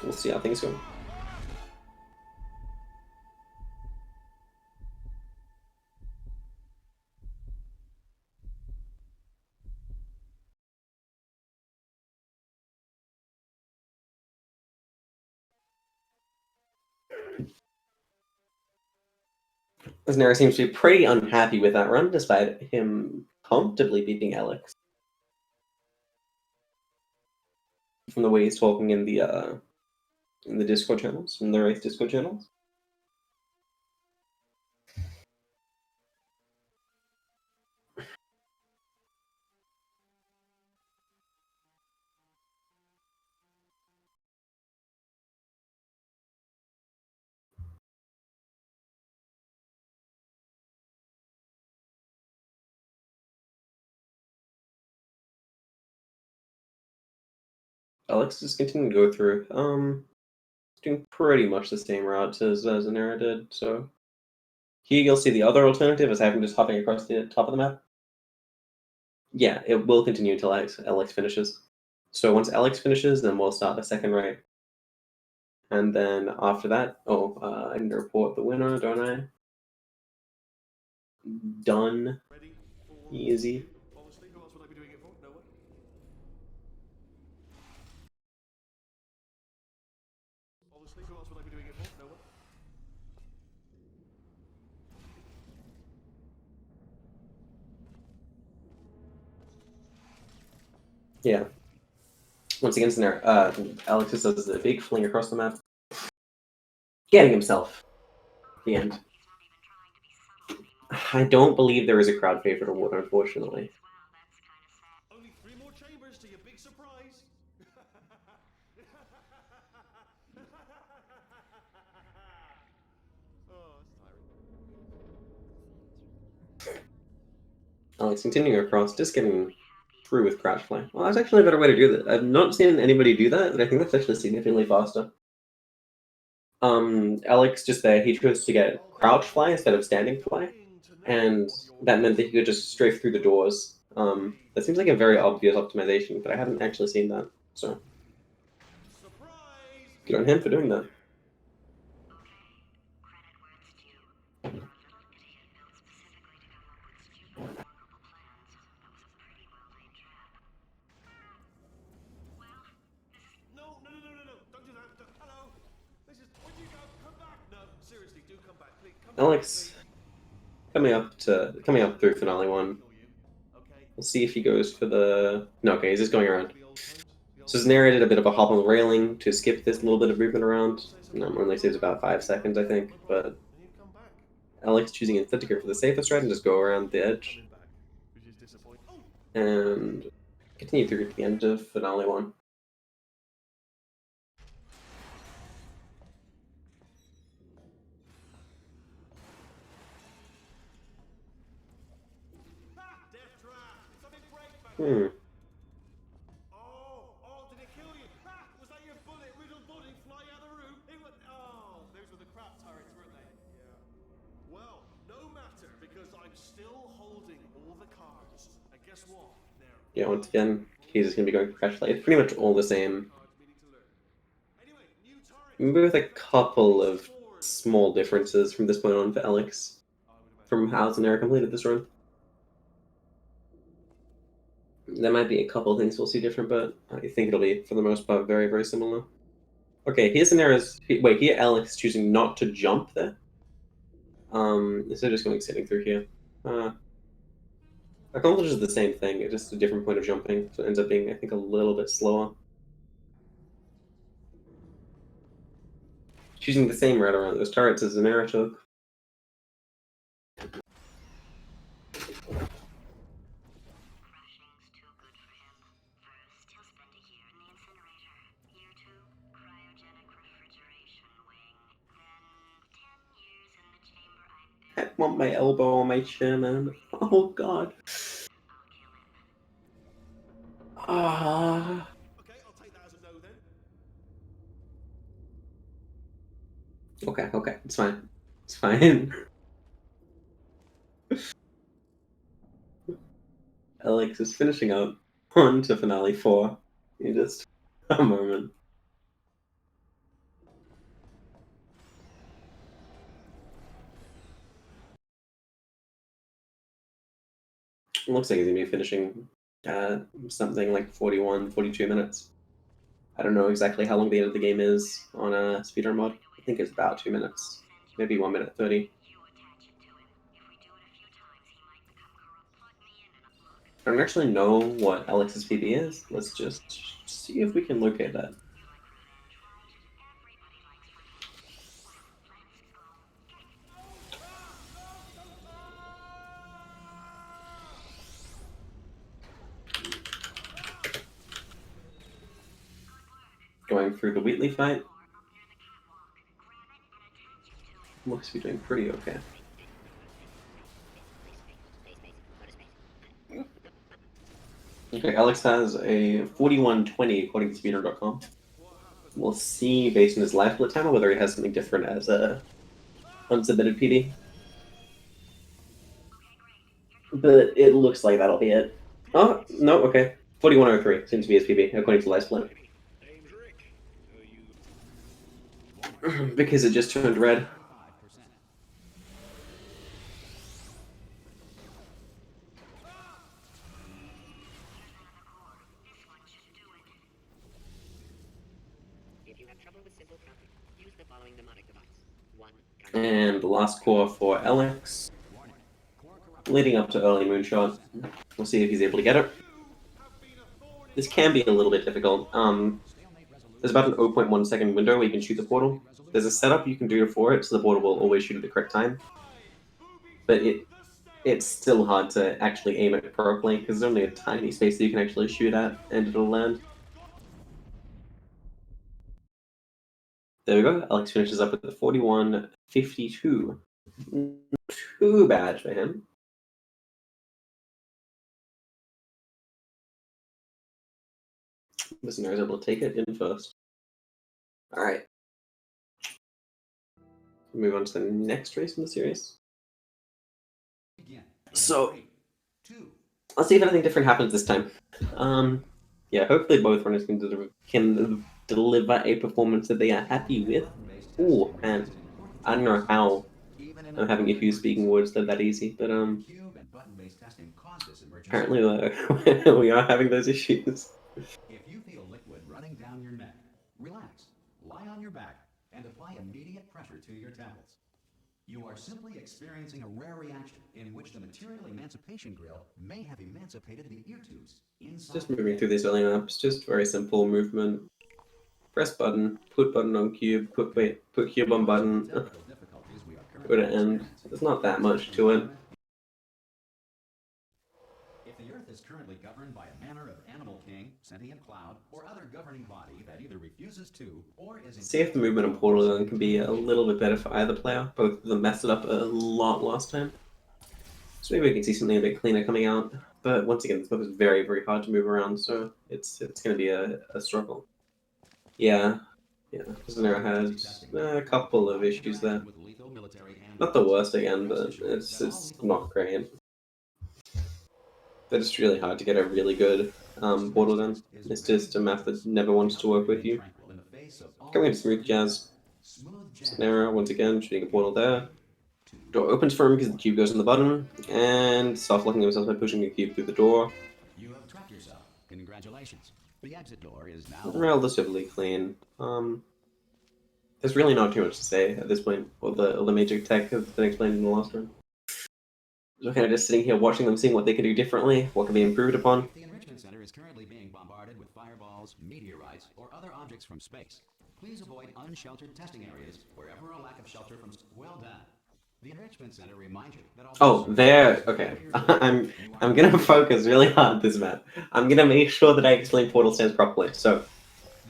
We'll see how things go. Xinera seems to be pretty unhappy with that run, despite him comfortably beating Eleks. From the way he's talking in the Discord channels, in the race Discord channels. Eleks is continuing to go through. Doing pretty much the same route as Xinera did. So here you'll see the other alternative is having just hopping across the top of the map. Yeah, it will continue until Eleks finishes. So once Eleks finishes, then we'll start the second raid. And then after that, I need to report the winner, don't I? Done. Ready for Easy. Obviously, who else would I be doing it for? No one. Obviously, who else would I be doing it for? No one. Yeah. Once again, Xinera, Alex just does a big fling across the map, getting himself. The end. I don't believe there is a crowd favorite award, unfortunately. Only 3 more chambers to your big surprise. Oh, it's tiring. Alex continuing across, just getting through with crouch fly. Well, that's actually a better way to do that. I've not seen anybody do that, but I think that's actually significantly faster. Alex just there, he chose to get crouch fly instead of standing fly, and that meant that he could just strafe through the doors. That seems like a very obvious optimization, but I haven't actually seen that, so Surprise! good on him for doing that. No, no, no, no, no, no! Don't do that! Hello! This is... Where'd you go? Come back! No, seriously, do come back, please. Come Alex back, coming up through finale 1. Okay. We'll see if he goes for the... No, okay, he's just going around. The old times. The old So Xinera did a bit of a hop on the railing to skip this little bit of movement around. Only saves about 5 seconds, I think, but And you come back. Alex choosing instead to go for the safest route and just go around the edge Coming back, which is disappointing. Oh! and continue through to the end of finale 1. Death trap! It's a big break back Hmm. Oh, did it kill you? Was that your bullet riddled body flying out of the room? It was... Oh, those were the crap turrets, weren't they? Yeah. Well, no matter, because I'm still holding all the cards. And guess what? Yeah, once again, he's just going to be going for crash flight. It's pretty much all the same, Anyway, new turret. maybe with a couple of small differences from this point on for Alex, from how Xinera completed this run. There might be a couple things we'll see different, but I think it'll be, for the most part, very, very similar. Okay, here's Xinera's... Wait, here Alex is choosing not to jump there. Instead of just going sitting through here. Accomplishes the same thing, it's just a different point of jumping, so it ends up being, I think, a little bit slower. Choosing the same route around those turrets as Xinera took. Crashing's too good for him. First, he'll spend a year in the incinerator. Year 2, cryogenic refrigeration wing. Then 10 years in the chamber I built. I want my elbow on my chin, man. Oh god. I'll kill him. Ah. Okay, I'll take that as a no then. Okay, it's fine. It's fine. Alex is finishing up on to finale 4 in just a moment. It looks like he's gonna be finishing something like 41, 42 minutes. I don't know exactly how long the end of the game is on a speedrun mod. I think it's about 2 minutes, maybe 1 minute 30. You attach it to him. If we do it a few times, he might become corrupt. Plug me in and look. I don't actually know what Alex's PB is. Let's just see if we can locate that. You like revenge, right? Everybody likes revenge. Well, let's go. Going through the Wheatley fight. Or up near the catwalk. Grab it and attach it to him. Looks to be doing pretty okay. Okay, Alex has a 4120 according to speedrun.com. We'll see based on his life split timer whether he has something different as a unsubmitted PD. But it looks like that'll be it. Oh, no, okay. 4103 seems to be his PB according to life split. Name's Rick. You Because it just turned red. 5%. have trouble with simple prompting, use the following mnemonic device. 1. And the last core for Eleks, leading up to early moonshot. We'll see if he's able to get it. This can be a little bit difficult. There's about an 0.1 second window where you can shoot the portal. There's a setup you can do for it, so the portal will always shoot at the correct time. But it's still hard to actually aim it properly, because there's only a tiny space that you can actually shoot at, and it'll land. There we go. Eleks finishes up with the 41.52. Too bad for him. Xinera is able to take it in first. Alright. Move on to the next race in the series. So, let's see if anything different happens this time. Yeah, hopefully both runners can deliver a performance that they are happy with. Ooh, man. I don't know how I'm having issues speaking words that easy, but apparently we are having those issues. If you feel liquid running down your neck, relax, lie on your back, and apply immediate pressure to your temples. You are simply experiencing a rare reaction in which the material emancipation grill may have emancipated the ear tubes inside. Just moving through these early maps, just very simple movement. Press button, put button on cube, put cube on button, go to end. There's not that much to it. If the Earth is currently governed by a manner of animal king, sentient cloud, or other governing body that either refuses to or is... See if the movement and portal gun can be a little bit better for either player. Both of them messed it up a lot last time. So maybe we can see something a bit cleaner coming out. But once again, this map is very, very hard to move around, so it's going to be a struggle. Yeah, Xinera had a couple of issues there. Not the worst again, but it's not great. But it's really hard to get a really good portal gun. It's just a map that never wants to work with you. Going into Smooth Jazz. Xinera, once again, shooting a portal there. Door opens for him because the cube goes on the button, and soft-locking himself by pushing the cube through the door. You have trapped yourself. Congratulations. The exit door is now Relatively clean. There's really not too much to say at this point. All the major tech has been explained in the last one. So kind of just sitting here watching them, seeing what they can do differently, what can be improved upon. The Enrichment Center is currently being bombarded with fireballs, meteorites, or other objects from space. Please avoid unsheltered testing areas wherever a lack of shelter from... Well done. The Enrichment Center reminds you that... Oh, there. Okay. I'm gonna focus really hard this map. I'm gonna make sure that I explain portal stance properly. So,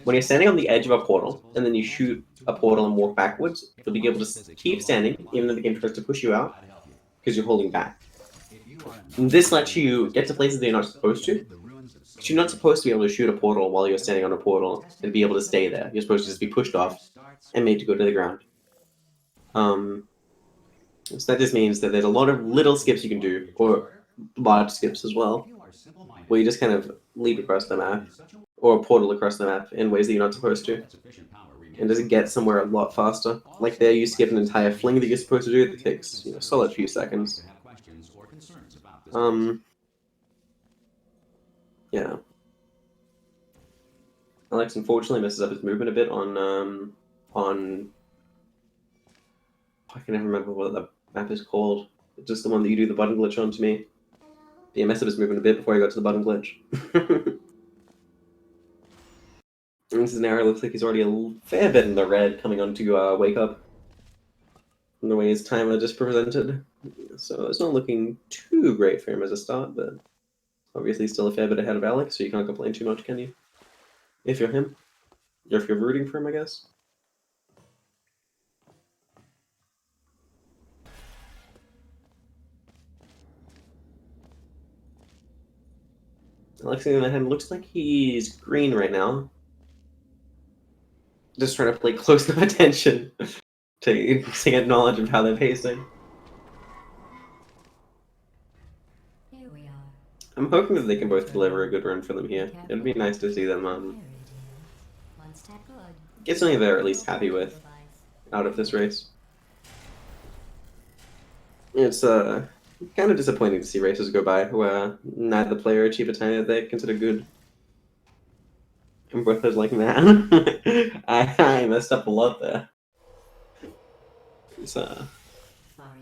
when you're standing on the edge of a portal, and then you shoot a portal and walk backwards, you'll be able to keep standing, even though the game tries to push you out, because you're holding back. And this lets you get to places that you're not supposed to. Because you're not supposed to be able to shoot a portal while you're standing on a portal and be able to stay there. You're supposed to just be pushed off and made to go to the ground. So that just means that there's a lot of little skips you can do, or large skips as well, where you just kind of leap across the map, or portal across the map in ways that you're not supposed to, and just get somewhere a lot faster. Like there, you skip an entire fling that you're supposed to do that takes a solid few seconds. Yeah. Eleks unfortunately messes up his movement a bit on I can never remember what the map is called. It's just the one that you do the button glitch on to me. But yeah, messed up his movement a bit before he got to the button glitch. And Xinera looks like he's already a fair bit in the red coming on to wake up. From the way his timer just presented. So it's not looking too great for him as a start, but obviously still a fair bit ahead of Eleks, so you can't complain too much, can you? If you're him. Or if you're rooting for him, I guess. Eleks, on the other hand, looks like he's green right now. Just trying to play close enough attention to get knowledge of how they're pacing. Here we are. I'm hoping that they can both deliver a good run for them here. It'd be nice to see them There it is. One step good. get something they're at least happy with out of this race. It's kind of disappointing to see races go by where neither player achieve a time that they consider good. And Bertha's like, man, I messed up a lot there. It's Sorry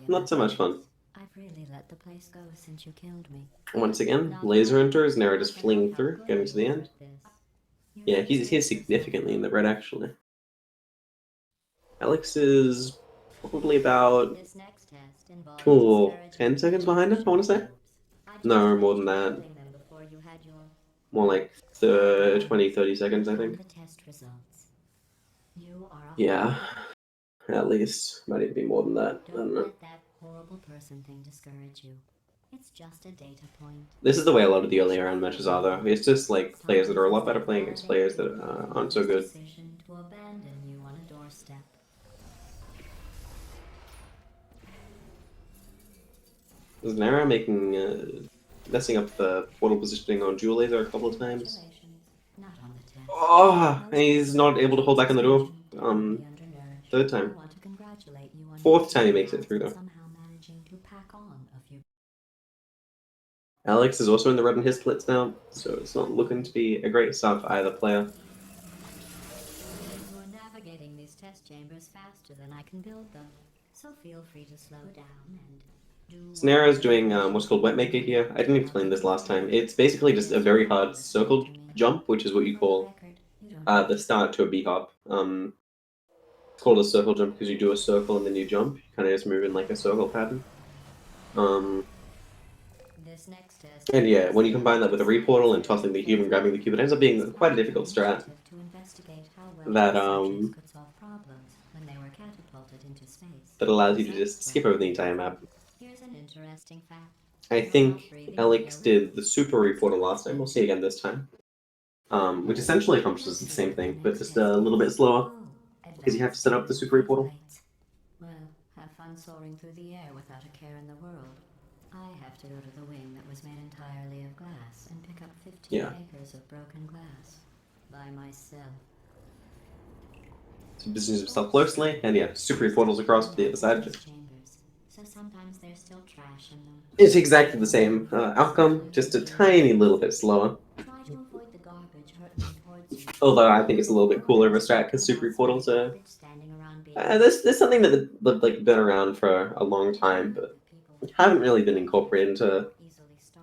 not about so much this. fun. I've really let the place go since you killed me. Once again, Not laser that enters, Xinera I just can fleeing help how through, good getting to the you are end. at this. Your Yeah, he's mistakes significantly in the aside, red actually. Alex is probably about this next test involves 10 seconds behind him, I want to say. No, more than that. More like 20-30 seconds, I think. The test results. You are a Yeah, horrible. at least. Might even be more than that. I don't Don't know. let that horrible person thing discourage you. It's just a data point. This is the way a lot of the earlier round matches are, though. It's just like players that are a lot better playing against players that aren't so good. Decision to abandon you on a doorstep. Xinera making messing up the portal positioning on Dual Laser a couple of times. Congratulations. Not on the test. Oh, Most he's not able to hold back on the door. terribly undernourished. Third I time. want to congratulate you on Fourth your time he makes it success through, in though. somehow managing to pack on a few. Alex is also in the red in his splits now, so it's not looking to be a great start for either player. You are navigating these test chambers faster than I can build them, so feel free to slow down and do. Xinera is doing what's called Wet Maker here. I didn't explain this last time. It's basically just a very hard circle jump, which is what you call the start to a B-hop. It's called a circle jump because you do a circle and then you jump. You kind of just move in like a circle pattern. This next test And yeah, when you combine that with a reportal and tossing the cube and grabbing the cube, it ends up being quite a difficult strat. to investigate how well That researchers could solve problems when they were catapulted into space. that allows you to just skip over the entire map. Here's an interesting fact. I think Eleks did the super reportal last time. We'll see again this time. Which essentially accomplishes the same thing, but just a little bit slower. Because you have to set up the super reportal. Well, have fun soaring through the air without a care in the world. I have to go to the wing that was made entirely of glass and pick up 15 acres of broken glass by myself. So positions himself closely, and yeah, super reportals across to the other side. Chambers, so sometimes there's still trash in them. It's exactly the same outcome, just a tiny little bit slower. Try to avoid the garbage hurtling towards you. Although I think it's a little bit cooler of a strat because super reportals are. There's something that like been around for a long time, but haven't really been incorporated into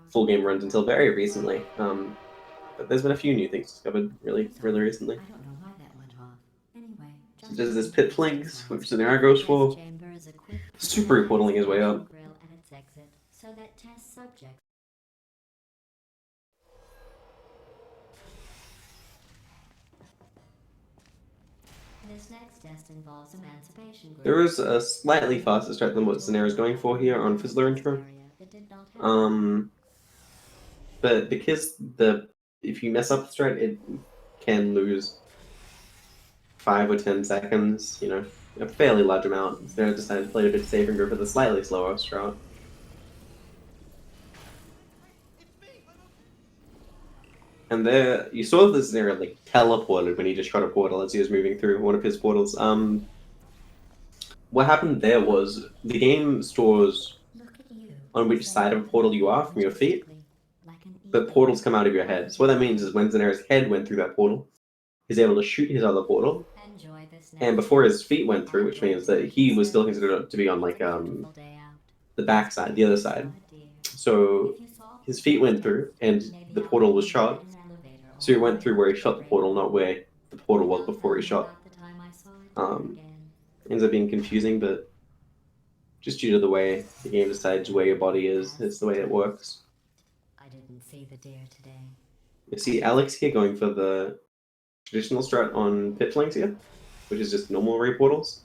full game runs until very recently. But there's been a few new things discovered really recently. I don't know why that went off. Anyway, So there's this pit flanks, which Xinera goes for. Super reportaling his way up. So that test subjects. This next test involves emancipation group. There is a slightly faster strat than what Xinera is going for here on Fizzler intro. But because if you mess up the strat, it can lose 5 or 10 seconds, you know, a fairly large amount. Xinera decided to play a bit safe and go for the slightly slower strat. And there, you saw the Xinera like teleported when he just shot a portal as he was moving through one of his portals. What happened there was the game stores on which side of a portal you are from your feet, but portals come out of your head. So what that means is when Xinera's head went through that portal, he's able to shoot his other portal, and before his feet went through, which means that he was still considered to be on like the back side, the other side. So his feet went through, and the portal was shot. So he went through where he shot the portal, not where the portal was before he shot. Ends up being confusing, but just due to the way the game decides where your body is, it's the way it works. I didn't see the deer today. You see Eleks here going for the traditional strat on pit flanks here, which is just normal reportals.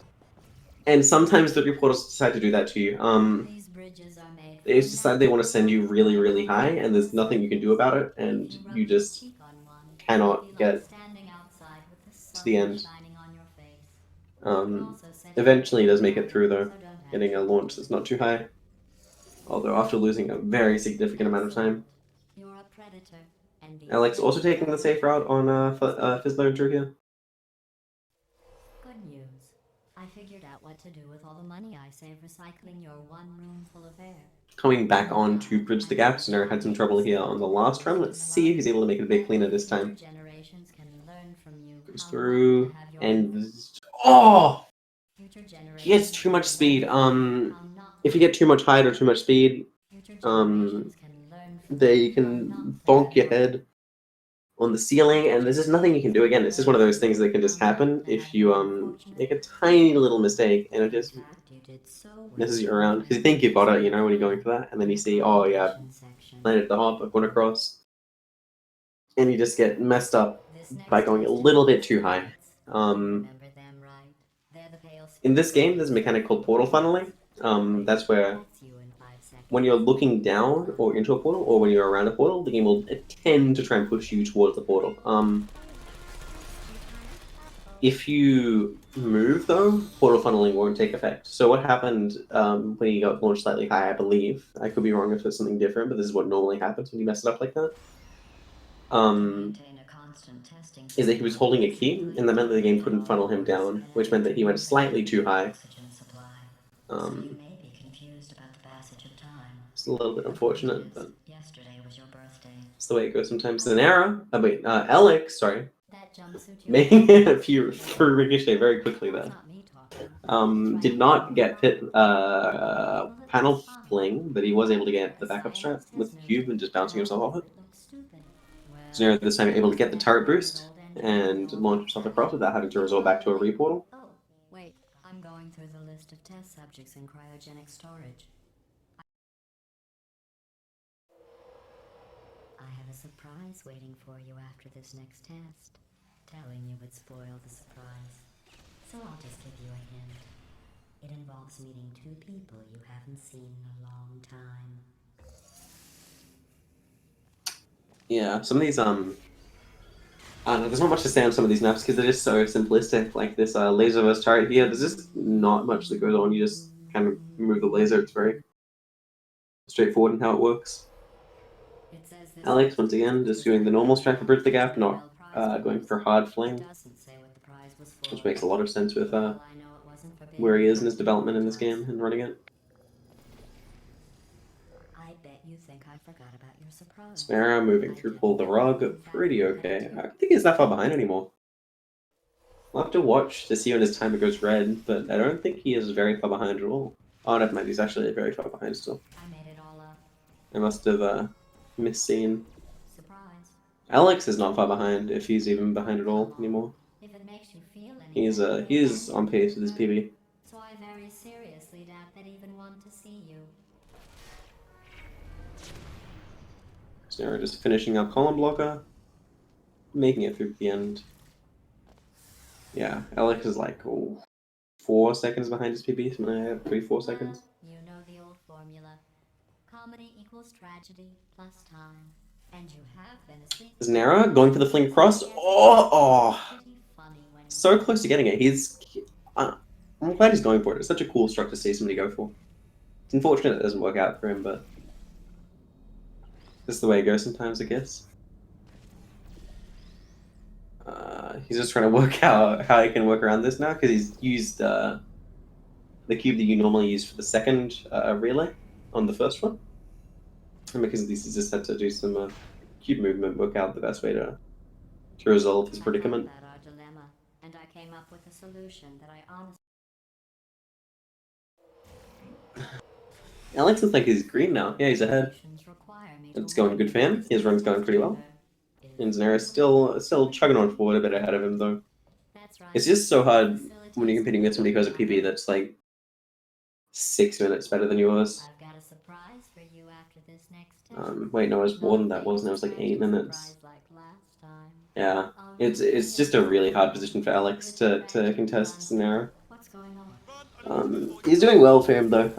And sometimes the reportals decide to do that to you. These bridges are made. They just decide they want to send you really high, and there's nothing you can do about it, and you just cannot get to the end. Eventually he does make it through though, getting a launch that's not too high. Although after losing a very significant amount of time. Eleks also taking the safe route on Fizzler and here. Good news. I figured out what to do with all the money I saved recycling your one room full of air. Coming back on to bridge the gap, Xinera had some trouble here on the last run. Let's see if he's able to make it a bit cleaner this time. Goes through and oh, he gets too much speed. If you get too much height or too much speed, they can bonk your head on the ceiling, and there's just nothing you can do. Again, it's just one of those things that can just happen if you make a tiny little mistake, and it just messes you around. Because you think you got it, you know, when you're going for that, and then you see, oh yeah, landed the hop, I've gone across, and you just get messed up by going a little bit too high. In this game, there's a mechanic called portal funneling. That's where when you're looking down or into a portal, or when you're around a portal, the game will tend to try and push you towards the portal. If you move, though, portal funneling won't take effect. So what happened when you got launched slightly high, I believe, I could be wrong if it's something different, but this is what normally happens when you mess it up like that, is that he was holding a key, and that meant that the game couldn't funnel him down, which meant that he went slightly too high. It's a little bit unfortunate, but it's the way it goes sometimes. Xinera, Eleks, sorry, making a few for Ricochet very quickly there. Did not get pit panel fling, but he was able to get the backup strap with the cube and just bouncing himself off it. Xinera this time able to get the turret boost and launch himself across without having to resort back to a reportal. Oh, wait, I'm going through the list of test subjects in cryogenic storage. I have a surprise waiting for you after this next test. Telling you would spoil the surprise. So I'll just give you a hint. It involves meeting two people you haven't seen in a long time. Yeah, some of these, I don't know, there's not much to say on some of these maps because they're just so simplistic. Like this laser versus turret here, there's just not much that goes on. You just kind of move the laser. It's very straightforward in how it works. Eleks, once again, just doing the normal strat for Bridge the Gap, not going for hard flame, which makes a lot of sense with where he is in his development in this game and running it. I bet you think I forgot about your surprise. Xinera moving through Pull the Rug, pretty okay. I don't think he's that far behind anymore. We'll have to watch to see when his timer goes red, but I don't think he is very far behind at all. Oh, never mind, he's actually very far behind still. I made it all up. I must have misseen. Surprise. Eleks is not far behind, if he's even behind at all anymore. If it makes you feel any He is on pace with his PB. So I very seriously doubt they'd even want to see you. Xinera just finishing up column blocker, making it through the end. Yeah, Eleks is like 4 seconds behind his PB, something like that, 3-4 seconds. You know the old formula. Comedy equals tragedy plus time. And you have been asleep. Xinera going for the fling across. Oh! So close to getting it. I'm glad he's going for it. It's such a cool struct to see somebody go for. It's unfortunate it doesn't work out for him, but this is the way it goes sometimes, I guess. He's just trying to work out how he can work around this now, because he's used the cube that you normally use for the second relay on the first one. And because of this, he's just had to do some cube movement, work out the best way to resolve his predicament. About our dilemma, and I came up with a solution that I honestly... Eleks looks like he's green now. Yeah, he's ahead. It's going good for him. His run's going pretty well. And Xinera's still chugging on forward a bit ahead of him, though. It's just so hard when you're competing with somebody who has a PB that's like 6 minutes better than yours. I've got a surprise for you after this next test. Wait, no, it was more than that, wasn't it? It was like 8 minutes. Yeah, it's just a really hard position for Eleks to contest Xinera. What's going on? He's doing well for him, though.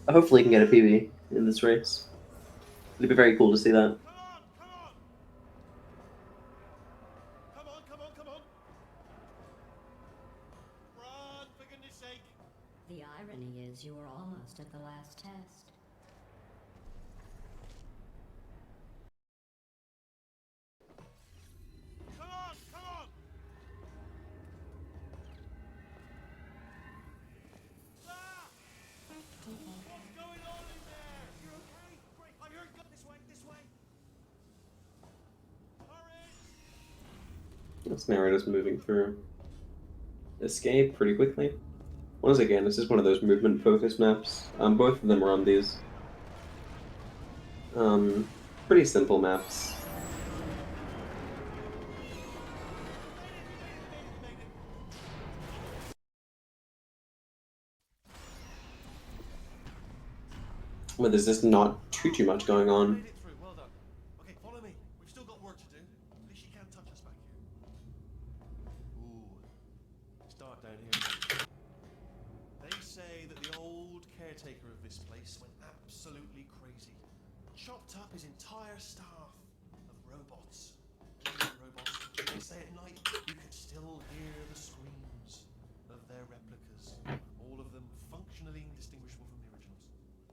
Hopefully he can get a PB in this race. It'd be very cool to see that. The irony is you were almost at the last test. Xinera just moving through Escape pretty quickly. Once again, this is one of those movement focused maps. Both of them are on these pretty simple maps. Where there's just not too much going on. Made it through. Well done. Okay, follow me. We've still got work to do. At least you can't touch us back here. Ooh. Start down here. They say that the old caretaker of this place went absolutely crazy. Chopped up his entire staff of robots. Robots. They say at night you could still hear the screams of their replicas. All of them functionally indistinguishable from the originals.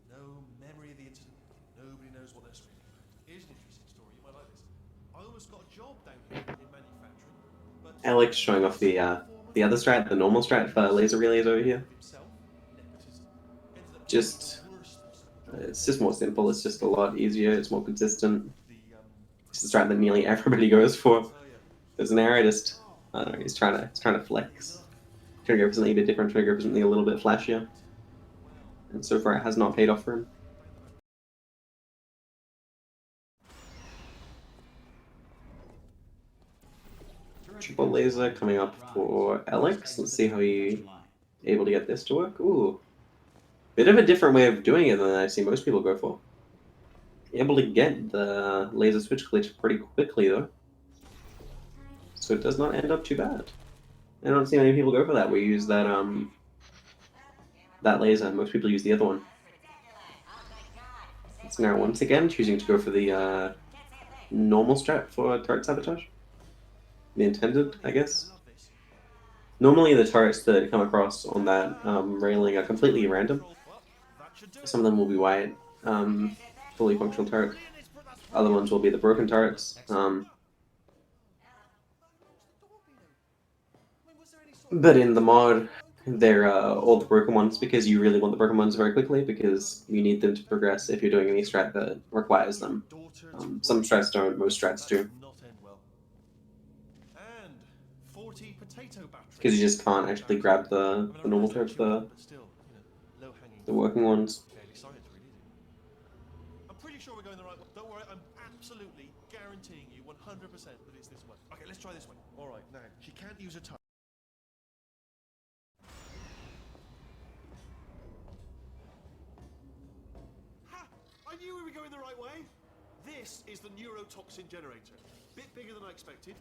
No memory of the incident. Nobody knows what they're screaming about. Here's an interesting story. You might like this. I almost got a job down here in manufacturing, but Alex showing off the other strat, the normal strat for laser relays over here. Just it's just more simple. It's just a lot easier. It's more consistent. It's the strat that nearly everybody goes for. There's an area just I don't know. He's trying to flex. Trying to go for something a bit different. Trying to go for something a little bit flashier. And so far, it has not paid off for him. Triple laser coming up for Eleks. Let's see how he able to get this to work. Ooh, bit of a different way of doing it than I see most people go for. Able to get the laser switch glitch pretty quickly though, so it does not end up too bad. I don't see many people go for that. We use that that laser. Most people use the other one. It's now once again choosing to go for the normal strat for turret sabotage. The intended, I guess. Normally the turrets that come across on that railing are completely random. Some of them will be white, fully functional turret. Other ones will be the broken turrets. But in the mod, they're all the broken ones because you really want the broken ones very quickly because you need them to progress if you're doing any strat that requires them. Some strats don't, most strats do. Because you just can't actually grab the normal turrets, the working ones. I'm pretty sure we're going the right way. Don't worry, I'm absolutely guaranteeing you 100% that it's this way. Okay, let's try this one. All right, now, she can't use a touch. Ha! I knew we were going the right way. This is the neurotoxin generator. Bit bigger than I expected.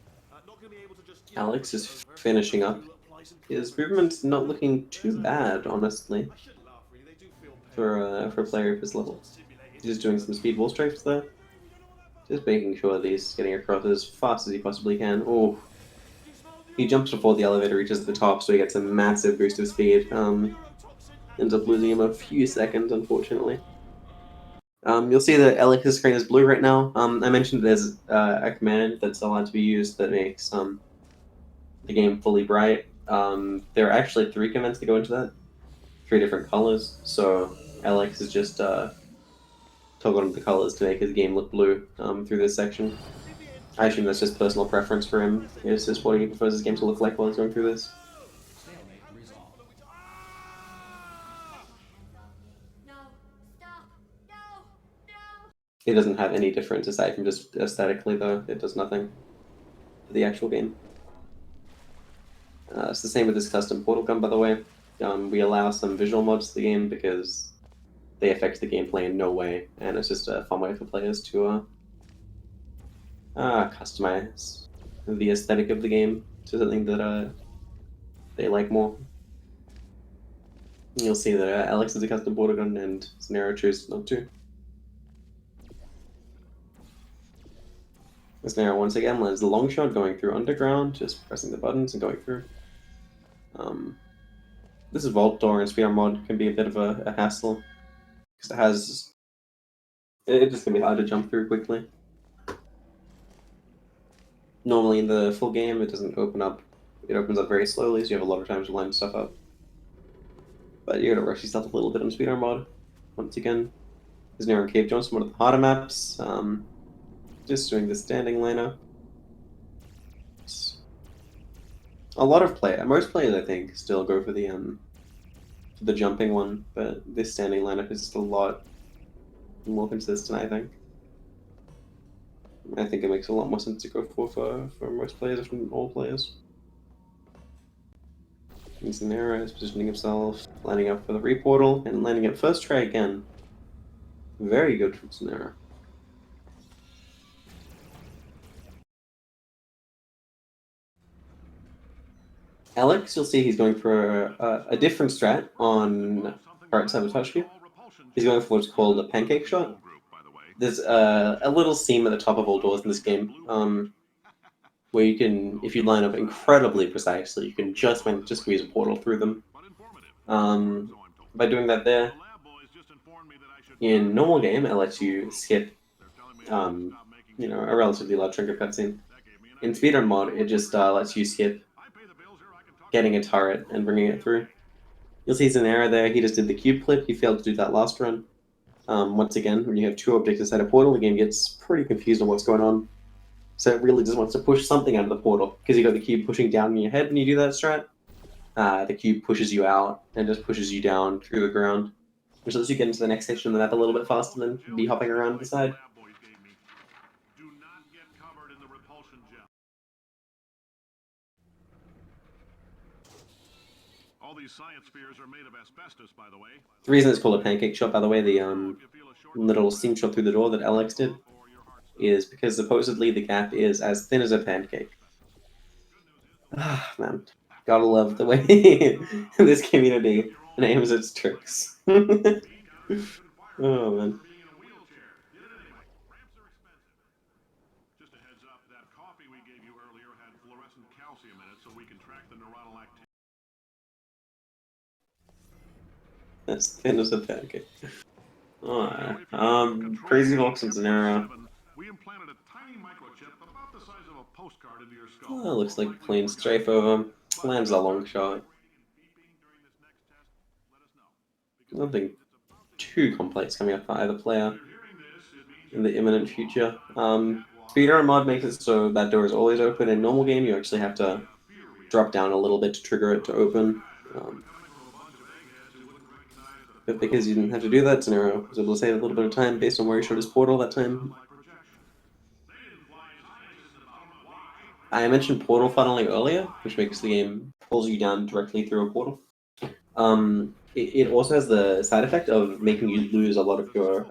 Not going to be able to just... Alex is finishing up. His movement's not looking too bad, honestly, for a player of his level. He's just doing some speed wall strafes there. Just making sure that he's getting across as fast as he possibly can. Oh, he jumps before the elevator reaches the top, so he gets a massive boost of speed. Ends up losing him a few seconds, unfortunately. You'll see that Eleks' screen is blue right now. I mentioned there's a command that's allowed to be used that makes the game fully bright. There are actually 3 commands that go into that. 3 different colors. So Eleks is just toggling the colors to make his game look blue through this section. I assume that's just personal preference for him. It's just what he prefers his game to look like while he's going through this. It doesn't have any difference aside from just aesthetically, though. It does nothing for the actual game. It's the same with this custom portal gun, by the way. We allow some visual mods to the game because they affect the gameplay in no way, and it's just a fun way for players to customize the aesthetic of the game to something that they like more. You'll see that Eleks is a custom portal gun, and Xinera chooses not to. Xinera once again lands the long shot going through underground, just pressing the buttons and going through. This is Vault Door and Speedrun mod can be a bit of a hassle because it's just gonna be hard to jump through quickly. Normally in the full game it doesn't open up. It opens up very slowly, so you have a lot of time to line stuff up. But you gotta rush yourself a little bit on Speedrun mod. Once again, Xinera and Cave Johnson, one of the harder maps. Just doing the standing liner. Most players I think still go for the jumping one, but this standing lineup is just a lot more consistent. I think it makes a lot more sense to go for most players, if not all players. Xinera is positioning himself, lining up for the reportal, and landing it first try again. Very good from Xinera. Eleks, you'll see he's going for a different strat on right side of touch view. He's going for what's called a pancake shot. There's a little seam at the top of all doors in this game, where you can, if you line up incredibly precisely, you can just manage to squeeze a portal through them. By doing that there, in normal game, it lets you skip, a relatively large trinket cutscene. In Speedrun mod, it just lets you skip getting a turret and bringing it through. You'll see Xinera there. He just did the cube clip. He failed to do that last run. Once again, when you have two objects inside a portal, the game gets pretty confused on what's going on. So it really just wants to push something out of the portal, because you got the cube pushing down in your head when you do that strat. The cube pushes you out and just pushes you down through the ground, which lets you get into the next section of the map a little bit faster than be hopping around the side. Do not get covered in the repulsion gel. All these science spheres are made of asbestos, by the way. The reason it's called a pancake shot, by the way, the little seam shot through the door that Eleks did, is because supposedly the gap is as thin as a pancake. Ah, man. Gotta love the way this community names its tricks. Oh, man. Just a heads up, that coffee we gave you earlier had fluorescent calcium in it, so we can track the neuronal activity. As thin as a pancake. Alright. Crazy Vox and Xinera. We implanted a tiny microchip about the size of a postcard into your skull. Oh, looks like a clean strafe over. Lands a long shot. Nothing too complex coming up for either player in the imminent future. Speedrun mod makes it so that door is always open. In normal game, you actually have to drop down a little bit to trigger it to open. But because you didn't have to do that, Xinera was able to save a little bit of time based on where he shot his portal that time. I mentioned portal funneling earlier, which makes the game pulls you down directly through a portal. It also has the side effect of making you lose a lot of your,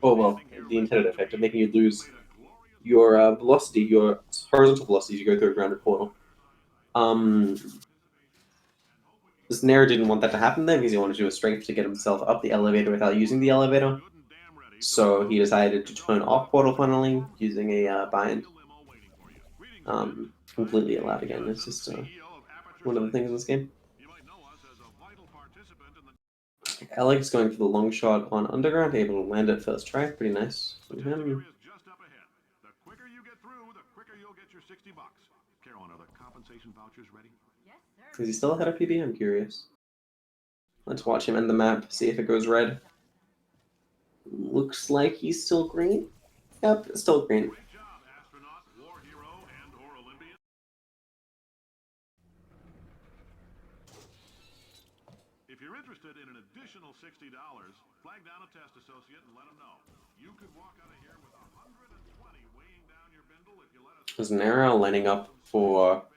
the intended effect of making you lose your velocity, your horizontal velocity as you go through a grounded portal. Xinera didn't want that to happen then because he wanted to do a strength to get himself up the elevator without using the elevator. So he decided to turn off portal funneling using a bind. Completely allowed again. It's just one of the things in this game. Eleks going for the long shot on underground, able to land it first try. Pretty nice from him. Just up ahead. The quicker you get through, the quicker you'll get your $60. Carolyn, are the compensation vouchers ready? Is he still ahead of PB? I'm curious. Let's watch him end the map, see if it goes red. Looks like he's still green. Yep, it's still green. Great job, astronaut, war hero, and/or Olympian. If you're interested in an additional $60, flag down a test associate and let them know. You could walk out of here with 120 weighing down your bindle if you let us. Xinera lining up for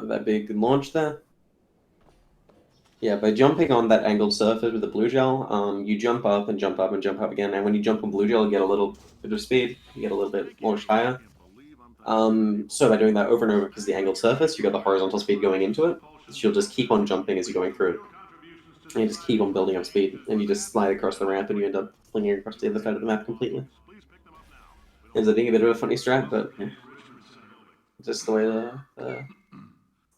that big launch there. Yeah, by jumping on that angled surface with the blue gel, you jump up and jump up and jump up again, and when you jump on blue gel, you get a little bit of speed, you get a little bit launched higher. So by doing that over and over because the angled surface, you got the horizontal speed going into it, so you'll just keep on jumping as you're going through it. And you just keep on building up speed, and you just slide across the ramp and you end up flinging across the other side of the map completely. Ends up being a bit of a funny strat, but yeah. Just the way the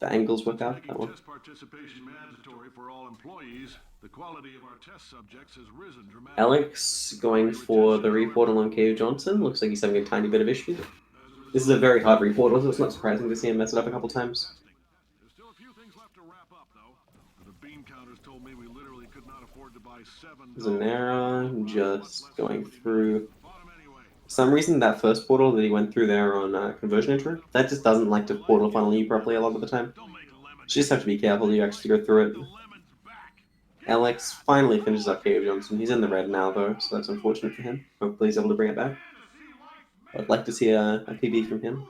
angles work out, that one. Test participation mandatory for all employees. The quality of our test subjects has risen dramatically. Eleks going for the reportal on Cave Johnson. Looks like he's having a tiny bit of issues. This is a very hard reportal, so it's not surprising to see him mess it up a couple times. There's still a few things left to wrap up, though. The bean counters told me we literally could not afford to buy 7. Xinera just going through For some reason, that first portal that he went through there on conversion intro, that just doesn't like to portal funnel you properly a lot of the time. Don't make lemon. You just have to be careful you actually go through it. The lemon's back. Eleks finally finishes up Cave Johnson. He's in the red now, though, so that's unfortunate for him. Hopefully he's able to bring it back. I'd like to see a PB from him.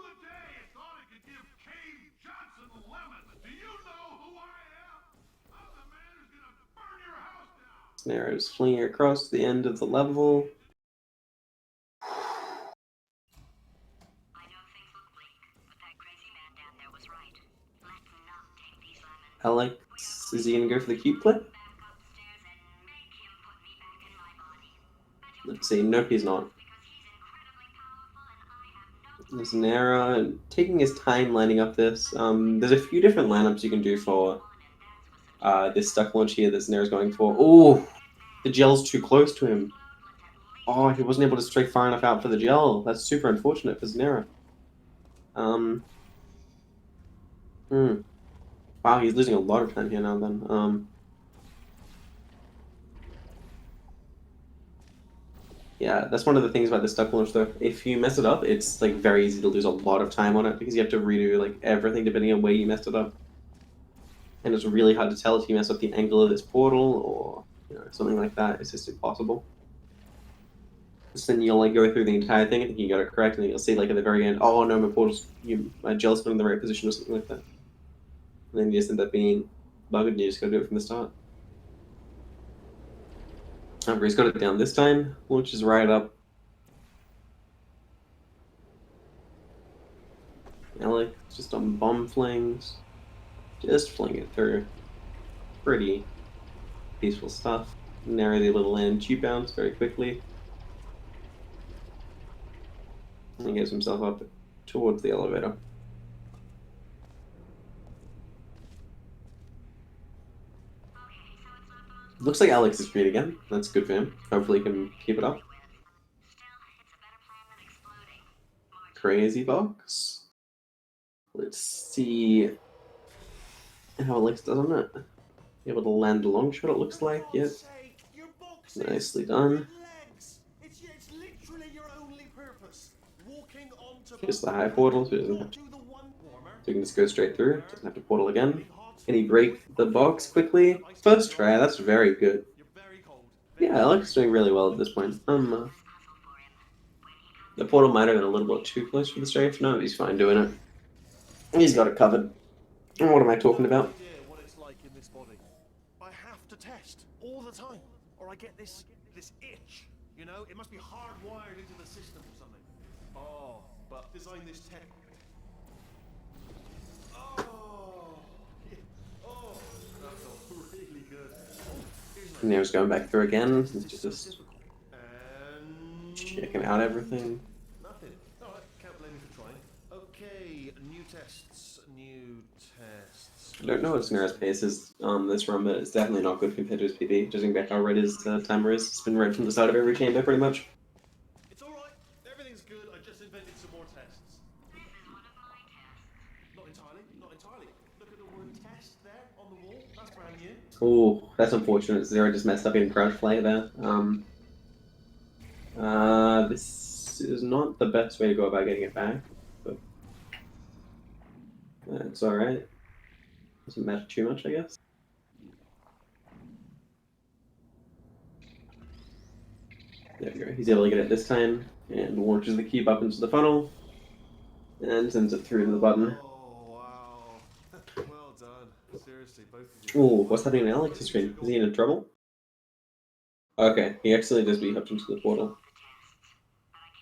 Xinera is flinging across the end of the level. Eleks, is he gonna go for the cube clip? Let's see. Nope, he's not. Xinera taking his time lining up this. There's a few different lineups you can do for this stuck launch here that Xinera's going for. Oh, the gel's too close to him. Oh, he wasn't able to stray far enough out for the gel. That's super unfortunate for Xinera. Wow, he's losing a lot of time here now then. Yeah, that's one of the things about the stuck launch though. If you mess it up, it's like very easy to lose a lot of time on it because you have to redo like everything depending on where you messed it up. And it's really hard to tell if you mess up the angle of this portal or something like that. It's just impossible. So then you'll like go through the entire thing and think you got it correct, and then you'll see like at the very end, oh no, my gel's not in the right position or something like that. And then you just end up being bugged and you just gotta do it from the start. However, he's got it down this time, launches right up. Eleks just on bomb flings. Just fling it through. Pretty peaceful stuff. Narrowly able to land tube bounce very quickly. And he gets himself up towards the elevator. Looks like Eleks is free again. That's good for him. Hopefully he can keep it up. Crazy box. Let's see how Eleks does on it. Able to land a long shot, it looks like. Yep. Nicely done. Here's the high portal, so he doesn't have to. So he can just go straight through. Doesn't have to portal again. Can he break the box quickly? First try, that's very good. Yeah, Eleks is doing really well at this point. The portal might have been a little bit too close for the strafe. No, he's fine doing it. He's got it covered. What am I talking about? What it's like in this body. I have to test all the time, or I get this itch. You know, it must be hardwired into the system or something. Oh, but design this tech. That felt really good. And he was going back through again. He's just checking out everything. Nothing. Alright, can't blame me for trying. Okay, new tests. I don't know what Xinera's pace is this run, but it's definitely not good compared to his PB. Judging back how red his timer is. It's been red from the start of every chamber, pretty much. It's alright. Everything's good. I just invented some more tests. Not entirely. Look at the word test there on the wall. That's brand new. Oh, that's unfortunate. Xinera just messed up getting crouch flag there. This is not the best way to go about getting it back, but it's alright. Doesn't matter too much, I guess. There we go. He's able to get it this time, and launches the cube up into the funnel, and sends it through to the button. Oh, wow. Well done. Seriously, both of you. Ooh, what's happening to Eleks' screen? Is he in trouble? Okay, he actually just hopped into the portal.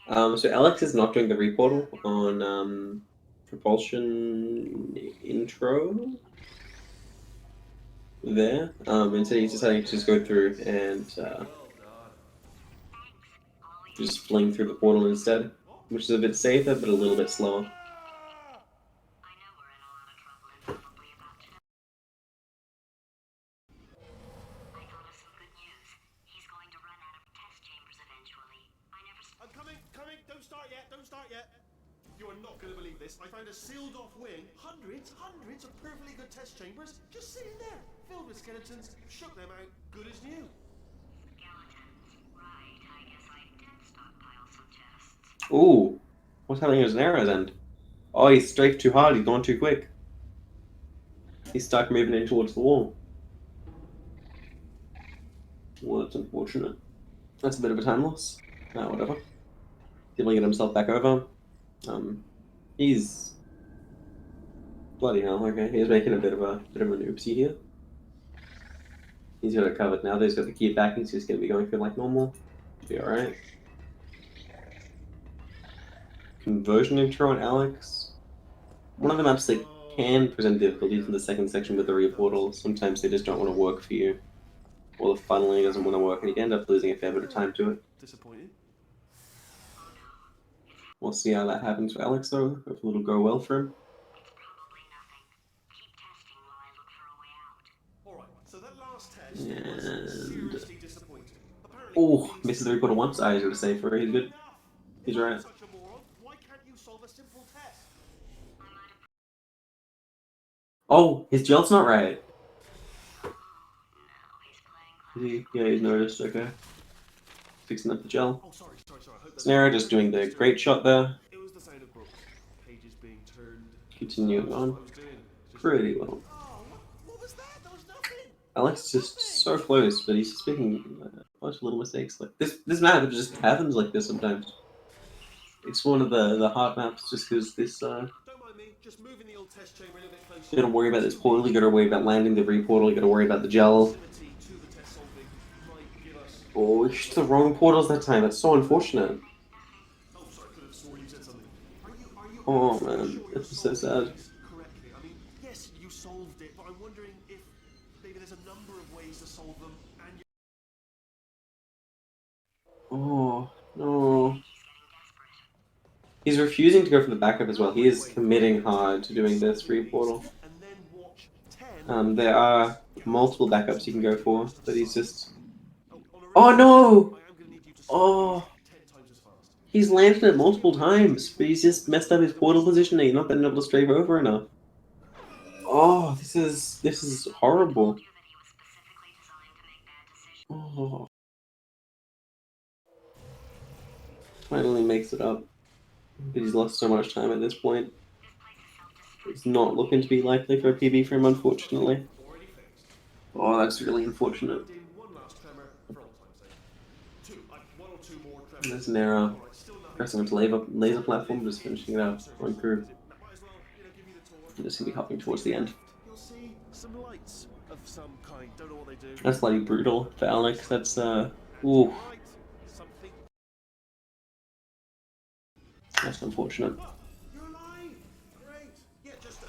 So Eleks is not doing the reportal on propulsion intro there. Instead he's deciding to just go through and just fling through the portal instead, which is a bit safer but a little bit slower. Don't start yet. You are not going to believe this. I found a sealed off wing. Hundreds of perfectly good test chambers just sitting there, filled with skeletons. Shook them out, good as new. Skeletons. Right, I guess I did stockpile some tests. Ooh, what's happening at Xinera's end? Oh, he's strafed too hard. He's gone too quick. He's stuck moving in towards the wall. Well, that's unfortunate. That's a bit of a time loss. Whatever. He's able to get himself back over. He's bloody hell. Okay, he's making a bit of an oopsie here. He's got it covered now. That he's got the key back. He's just gonna be going through like normal. Be all right. Conversion intro on Eleks. One of the maps that can present difficulties in the second section with the re-portal. Sometimes they just don't want to work for you, or the funneling doesn't want to work, and you end up losing a fair bit of time to it. Disappointed. We'll see how that happens for Eleks though. Hopefully it'll go well for him. Alright, so that last test was seriously disappointing. Oh, misses the re-portal once. I was going to say for he's good. He's right. Such a moron, why can't you solve a simple test? Oh, his gel's not right. Yeah, he's noticed. Okay. Fixing up the gel. Oh, sorry. Xinera just doing the great shot there. It was the sound of books. Pages being turned. Continuing on. Pretty well. Oh, what was that? There was nothing. Eleks is just so close, but he's just making a bunch of little mistakes. Like this map just happens like this sometimes. It's one of the hard maps just because this. Don't mind me, just moving the old test chamber a little bit closer. You gotta worry about this portal. You gotta worry about landing the re-portal. You gotta worry about the gel. Oh, you hit the wrong portals that time. That's so unfortunate. Oh, sorry, could have sworn you said something. Are you Oh man, this is so sad. correctly? I mean, yes, you solved it, but I'm wondering if maybe there's a number of ways to solve them, and Oh no. He's refusing to go for the backup as well. He is committing hard to doing this re-portal. and then watch 10. There are multiple backups you can go for, but he's just. On a Oh no! I am gonna need you to solve Oh, these 10 times as fast. he's landed it multiple times, but he's just messed up his portal positioning. He's not been able to strafe over enough. Oh, this is horrible. Oh. Finally makes it up, but he's lost so much time at this point. It's not looking to be likely for a PB for him, unfortunately. Already fixed. Oh, that's really unfortunate. In one last tremor for all time's sake. One or two more tremors. There's Xinera Alright, still nothing. pressing onto laser platform, just finishing it out, going through. Might as well, give me the tour. I'm just gonna be hopping towards the end. You'll see some lights of some kind. Don't know what they do. That's bloody brutal for Eleks. That's ooh, Right. Something. that's unfortunate. Oh, you're alive. Great. Yeah, just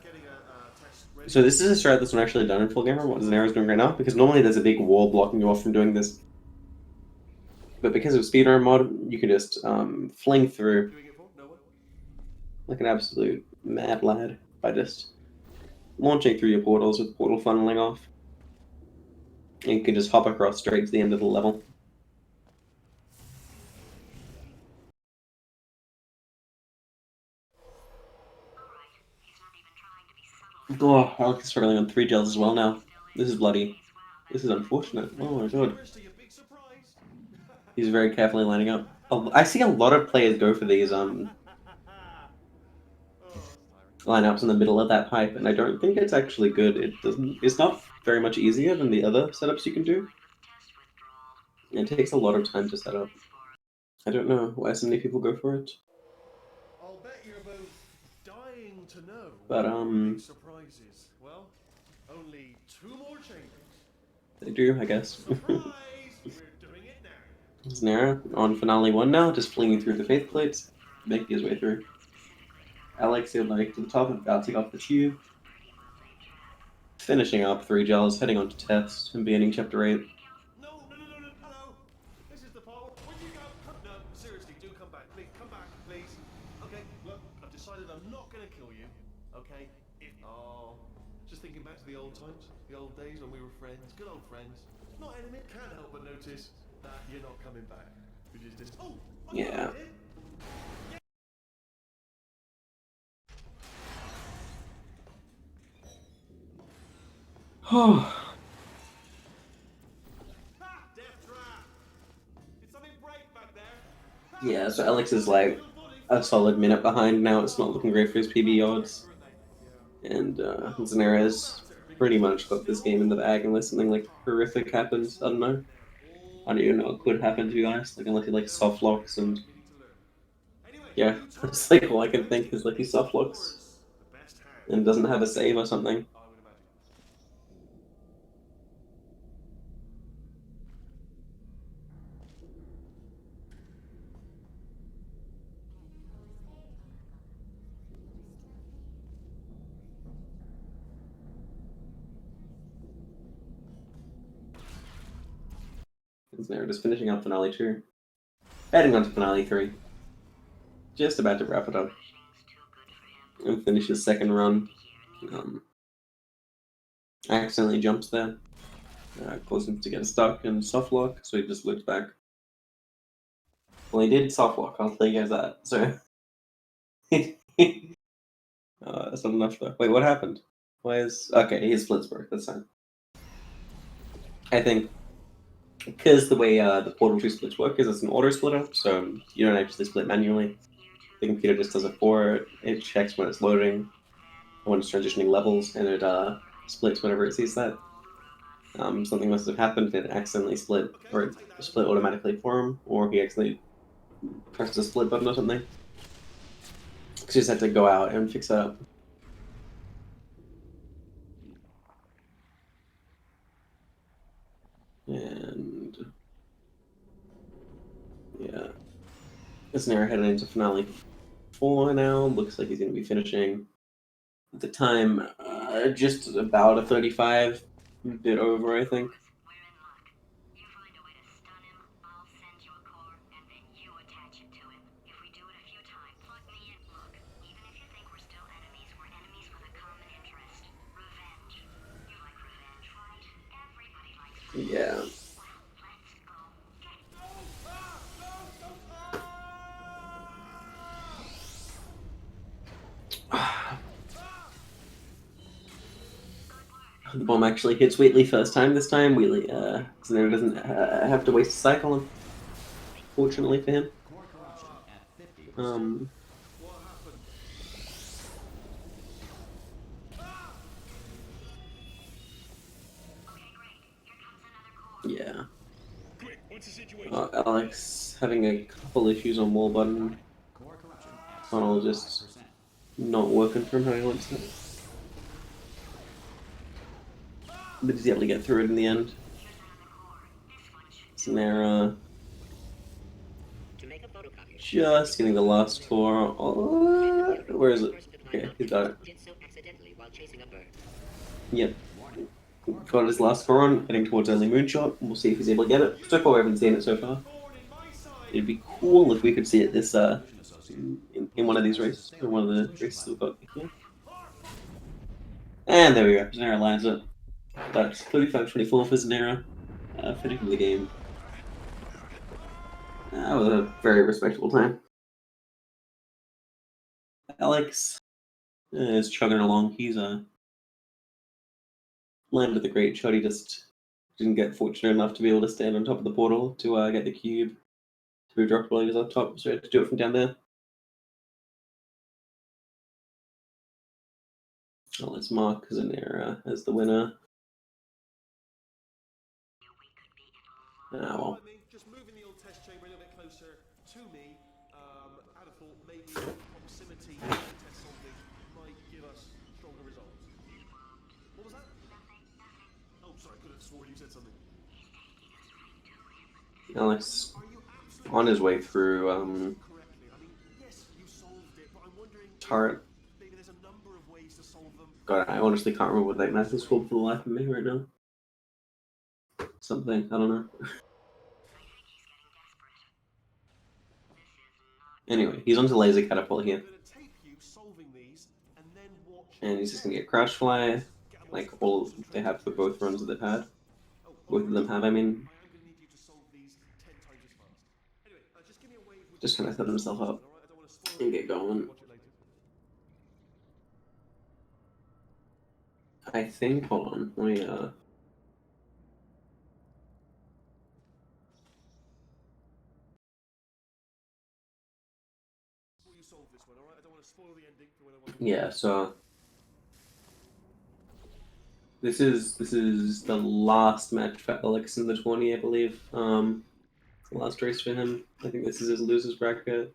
getting a test ready. So this is a strat that's not actually done in full gamer, what Xinera's doing right now, because normally there's a big wall blocking you off from doing this. But because of Speedrun mod, you can just fling through Doing it for no one. like an absolute mad lad by just launching through your portals with portal funneling off. And you can just hop across straight to the end of the level. Oh, Alex is struggling on 3 gels as well now. This is bloody. This is unfortunate. Oh my god. First, a big surprise. He's very carefully lining up. I see a lot of players go for these lineups in the middle of that pipe, and I don't think it's actually good. It's not very much easier than the other setups you can do. It takes a lot of time to set up. I don't know why so many people go for it. I'll bet you're both dying to know. But, Big surprises. Well, only 2 more chambers. They do, I guess. Surprise! We're doing it now. Xinera on finale 1 now, just flinging through the faith plates, making his way through. Eleks he'll like to the top and bouncing off the tube. Finishing up 3 gels, heading on to test, and beginning chapter 8. No, hello. This is the part. Where'd you go? No, seriously, do come back. Please, come back, please. Okay, look, I've decided I'm not gonna kill you. Okay? Just thinking back to the old times, the old days when we were friends, good old friends. Not enemy. Can't help but notice that you're not coming back. Which is just Yeah. Oh. Ha! Death trap! Did something break back there? Yeah, so Alex is like a solid minute behind now. It's not looking great for his PB odds. And Xinera has pretty much got this game in the bag unless something like horrific happens. I don't know. I don't even know what could happen, to be honest. Like, unless he like soft locks and yeah, it's like all I can think is like he soft locks and doesn't have a save or something. Xinera just finishing up finale 2. Heading on to finale 3. Just about to wrap it up and finish his second run. Accidentally jumps there. Caused him to get stuck and soft lock, so he just looks back. Well, he did soft lock, I'll tell you guys that. So that's not enough though. Wait, what happened? Why is okay? His splits broke. That's fine. I think because the way the Portal 2 splits work is it's an auto splitter, so you don't actually split manually. The computer just does it for it. It checks when it's loading, when it's transitioning levels, and it splits whenever it sees that. Something must have happened and it accidentally split, or it split automatically for him, or he accidentally pressed the split button or something. So you just had to go out and fix that up. And yeah, Xinera heading into finale 4 now. Looks like he's going to be finishing at the time just about a 35, a bit over, I think. Yeah. The bomb actually hits Wheatley first time this time. Wheatley, Xinera doesn't have to waste a cycle, fortunately for him. Yeah. Eleks having a couple issues on wall button. Funnel just not working from how he wants it. But he's able to get through it in the end. Xinera just getting the last core. Oh, where is it? Okay, he's got it. Yep. Got his last core on, heading towards early moonshot. We'll see if he's able to get it. So far, we haven't seen it so far. It'd be cool if we could see it this in one of these races, or one of the races we've got here. And there we go. Xinera lands it. That's 35-24 for Xinera, finishing the game. That was a very respectable time. Eleks is chugging along. He's landed the great shot. He just didn't get fortunate enough to be able to stand on top of the portal to get the cube to be dropped while he was up top, so he had to do it from down there. Well, let's mark Xinera as the winner. Well. Just moving the old test chamber a little bit closer to me. I'd have thought maybe proximity to test solving might give us stronger results. What was that? Oh, sorry, I could have sworn you said something. Alex on his way through turret. God, I honestly can't remember what that map is called for the life of me right now. Something, I don't know. Anyway, he's onto laser catapult here. And he's just gonna get crash fly, like all they have for both runs that they've had. Both of them have, I mean. Just trying to set himself up and get going. I think, hold on, let me solve this one, alright? I don't want to spoil the ending for when I want to... Yeah, so this is the last match for Eleks in the tourney, I believe. The last race for him. I think this is his losers bracket.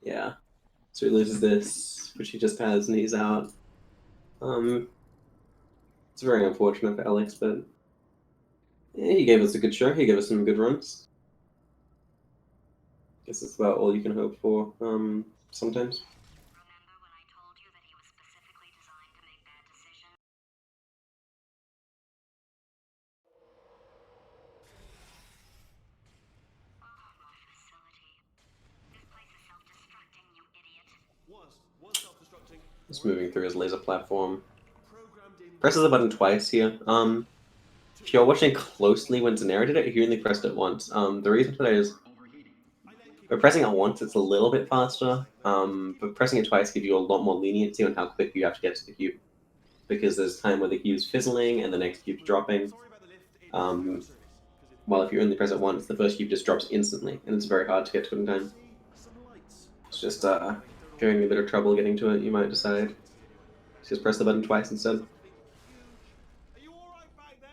Yeah. So he loses this, which he just has, and he's out. It's very unfortunate for Eleks, but yeah, he gave us a good show. He gave us some good runs. Guess that's about all you can hope for. Sometimes. Remember when I told you that he was specifically designed to make bad decisions? Oh, my facility. This place is self-destructing, you idiot. Was self-destructing. Just moving through his laser platform. Programmed in... Presses the button twice here. If you're watching closely when Xinera did it, he only pressed it once. The reason for that is by pressing it once, it's a little bit faster. But pressing it twice gives you a lot more leniency on how quick you have to get to the cube. Because there's time where the cube's fizzling and the next cube's dropping. While if you only press it once, the first cube just drops instantly, and it's very hard to get to it in time. It's just if you're having a bit of trouble getting to it, you might decide to just press the button twice instead. Are you alright back there?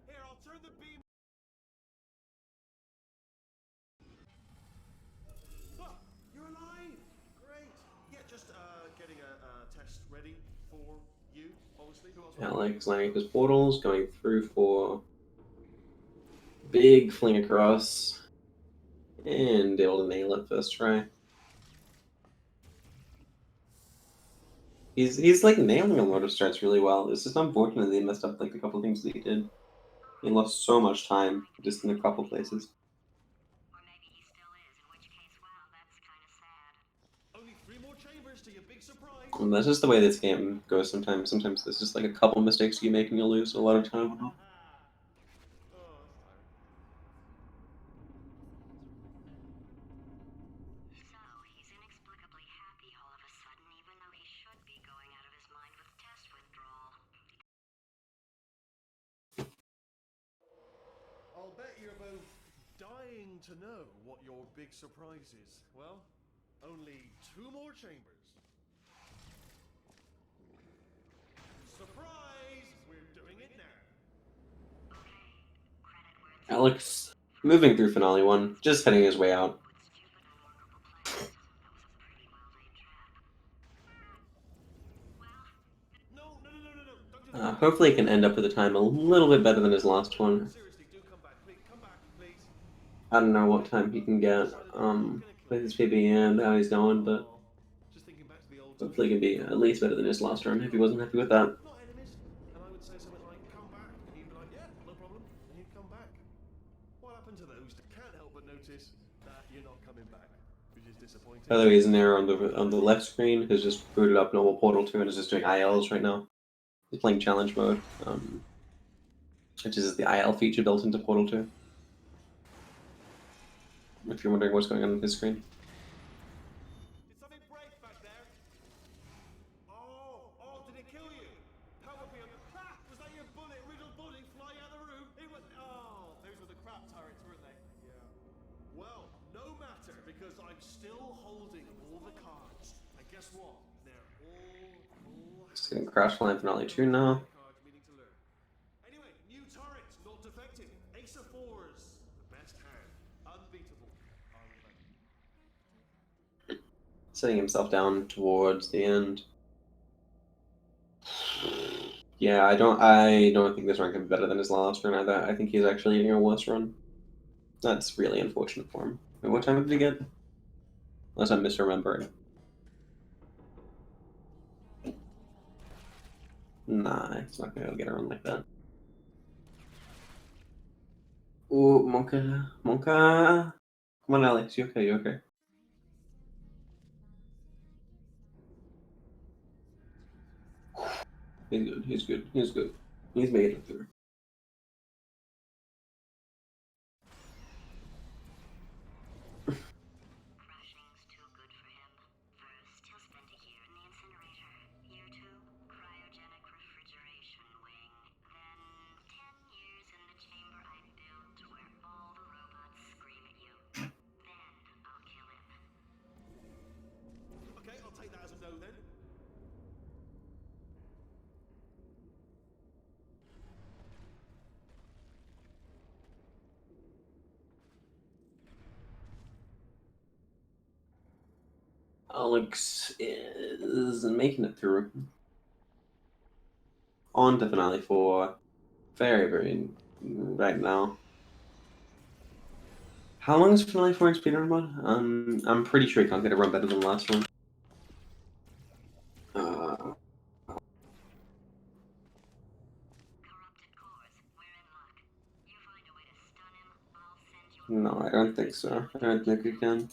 Here, I'll turn the beam... Oh, you're alive! Great! Yeah, just getting a test ready for you, obviously. Who else? Eleks lining up his portals, going through for big fling across, and able to nail it first try. He's like nailing a lot of starts really well. It's just unfortunate that he messed up like a couple of things that he did. He lost so much time just in a couple places. Or maybe he still is, in which case, wow, that's kind of sad. Only 3 more chambers to your big surprise. And that's just the way this game goes sometimes. Sometimes there's just like a couple mistakes you make and you'll lose a lot of time. Oh, So, he's inexplicably happy all of a sudden, even though he should be going out of his mind with test withdrawal. I'll bet you're both dying to know what your big surprise is. Well, only 2 more chambers. Surprise! We're doing it now. Okay, credit where it's Eleks moving through Finale 1, just heading his way out. with stupid, unworkable plans. That was a pretty well-laid trap. Well, No. Don't do that. Hopefully he can end up with a time a little bit better than his last one. Seriously, do come back. Please, come back, please. I don't know what time he can get with his PB and how he's going, but Just thinking back to the old hopefully he can be at least better than his last run if he wasn't happy with that. not enemies. And I would say something like, come back. And he'd be like, yeah, no problem. And he'd come back. What happened to those? Can't help but notice that you're not coming back, which is disappointing. By the way, Xinera on the left screen has just booted up normal Portal 2 and is just doing ILs right now. He's playing challenge mode, which is the IL feature built into Portal 2. If you're wondering what's going on his screen. Did something break back there? Oh, did it kill you? Help me. Ha! Was that your bullet, riddled body flying out of the room? It was. Oh, those were the crap turrets, weren't they? Yeah. Well, no matter, because I'm still holding all the cards. And guess what? They're all Just getting Crash Flying Finale 2 now. cards meaning to learn. Anyway, new turret, not defective. Ace of 4s, the best hand. Unbeatable. Setting himself down towards the end. Yeah, I don't think this run can be better than his last run either. I think he's actually getting a worse run. That's really unfortunate for him. Wait, what time did he get? Unless I'm misremembering. Nah, he's not gonna get a run like that. Ooh, Monka. Come on, Alex, you okay, you okay? He's good. He's made it through. crushing's too good for him. First, he'll spend a year in the incinerator. Year 2, cryogenic refrigeration wing. Then, 10 years in the chamber I built where all the robots scream at you. Then, I'll kill him. Eleks is making it through. On to Finale 4. Very right now. How long is Finale 4 in speedrun mode? I'm pretty sure you can't get a run better than the last one. No, I don't think so. I don't think we can.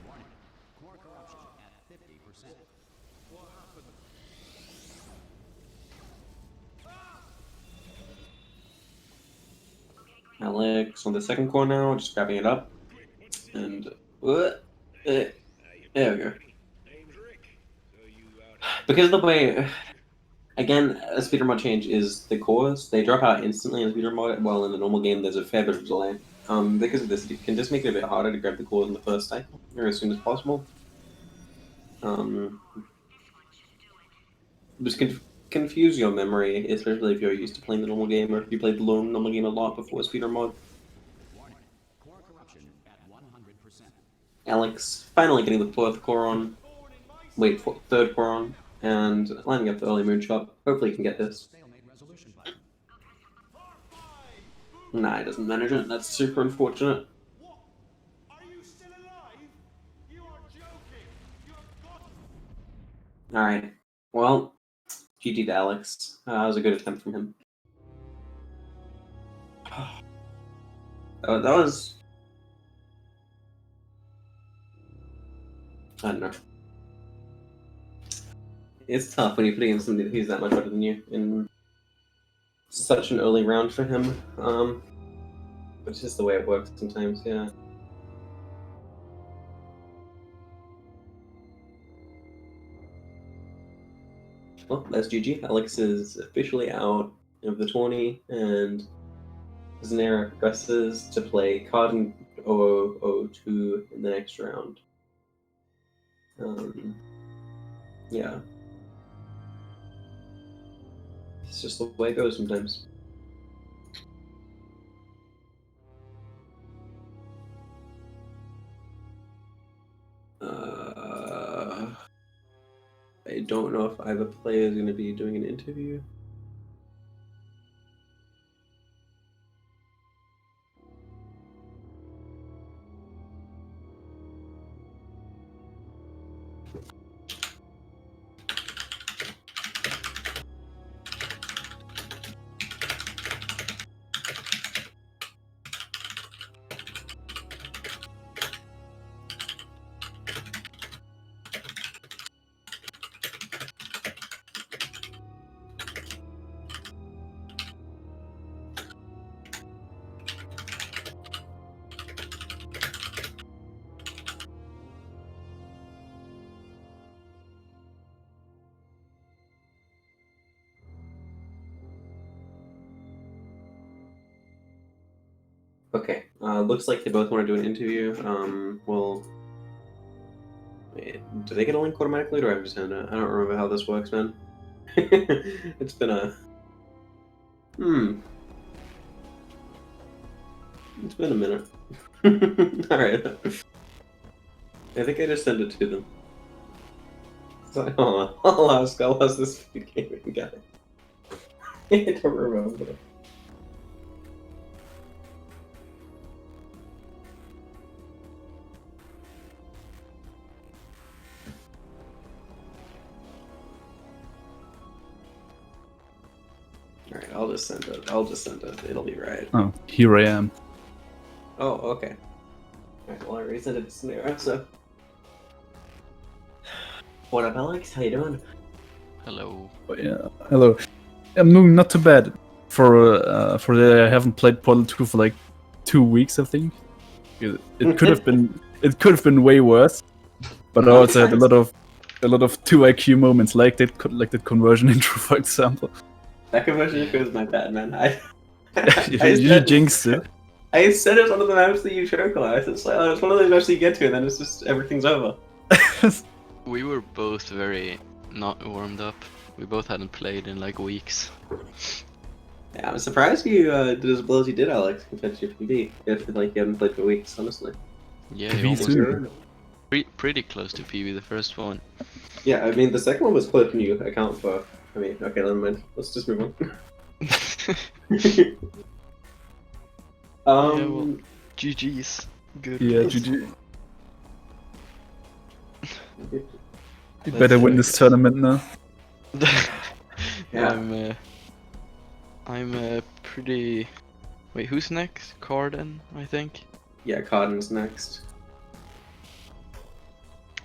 Warning. Core corruption at 50%. What happened? Eleks on the second core now, just grabbing it up. And there we go. Name's Rick. So you out Because of the way, again, a speedrun mod change is the cores. They drop out instantly in speedrun mode, while in the normal game there's a fair bit of delay. Because of this, it can just make it a bit harder to grab the cores in the first cycle, or as soon as possible. Just confuse your memory, especially if you're used to playing the normal game, or if you played the normal game a lot before speedrun mode. Warning. Core corruption at 100%. Eleks finally getting the fourth core on. Wait, third core on. And lining up the early moonshot. Hopefully he can get this. Stalemate resolution button. Nah, he doesn't manage it. That's super unfortunate. What? Are you still alive? You are joking. You're gone. Alright. Well, GG to Eleks. That was a good attempt from him. That was... I don't know. It's tough when you're putting in somebody who's that much better than you in such an early round for him. It's just the way it works sometimes, yeah. Well, that's GG. Eleks is officially out of the 20, and Xinera progresses to play Card 0002 in the next round. Yeah. It's just the way it goes sometimes. I don't know if either player is going to be doing an interview. Okay, looks like they both want to do an interview. Well, wait, do they get a link automatically, or do I have to send it? I don't remember how this works, man. It's been a... It's been a minute. Alright. I think I just sent it to them. So, I'll ask this SpeedGaming guy. I don't remember. Alright, I'll just send it. It'll be right. Oh, here I am. Oh, okay. Alright, well I already sent it to Xinera, so... What up, Eleks? How you doing? Hello. Oh, yeah, hello. I'm doing not too bad. For the I haven't played Portal 2 for like 2 weeks, I think. It could have been way worse. But I also had a lot of a lot of 2 IQ moments, like that conversion intro, for example. That conversion intro is my bad, man. You jinxed it. I said it was one of the maps that you choke on. It's like, oh, it's one of those maps that you get to, and then it's just everything's over. We were both very not warmed up. We both hadn't played in like weeks. Yeah, I'm surprised you did as well as you did, Alex, compared to your PB. If like you haven't played for weeks, honestly. Yeah, PB you almost too. pretty close to PB the first one. Yeah, I mean the second one was close when you account for. I mean, okay, never mind. Let's just move on. Yeah, well, GG's. Good. Yeah, race. GG. You better win this tournament now. Yeah. I'm pretty. Wait, who's next? Carden, I think. Yeah, Cotton's next.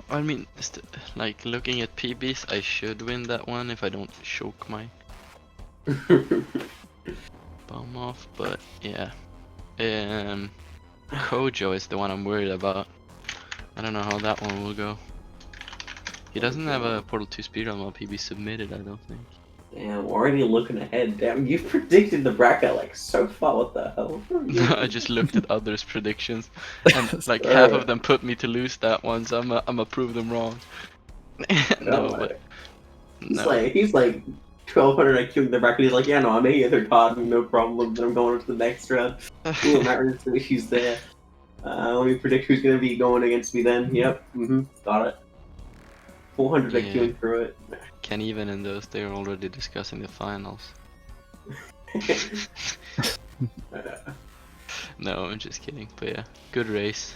I mean, like looking at PBs, I should win that one if I don't choke my bum off. But yeah, Kojo is the one I'm worried about. I don't know how that one will go. He doesn't have a Portal 2 speedrun while PB submitted, I don't think. Damn, already looking ahead. Damn, you predicted the bracket like so far. What the hell? I just looked at others' predictions, and like half of them put me to lose that one, so I'ma prove them wrong. No, but He's like 1200 IQ in the bracket. He's like, yeah, no, I'm a either card, no problem. Then I'm going on to the next round. Ooh, Matt she's there. Let me predict who's gonna be going against me then. Yep, got it. 400 IQ through it. Can't even in those. They're already discussing the finals. No, I'm just kidding. But yeah, good race.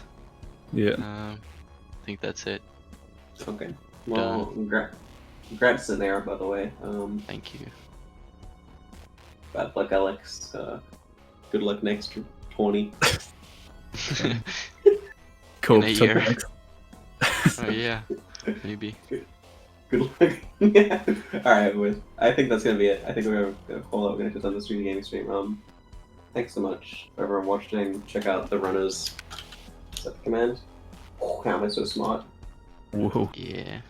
Yeah. I think that's it. Okay. Well, congrats in there, by the way. Thank you. Bad luck, Alex. Good luck next 20. Cool. In a year. Oh yeah, maybe. Good luck. Alright, boys. I think that's gonna be it. I think we're gonna call it. We're gonna just on the SpeedGaming stream. Thanks so much for everyone watching. Check out the runners. Set the command. Oh, how am I so smart? Whoa. Yeah.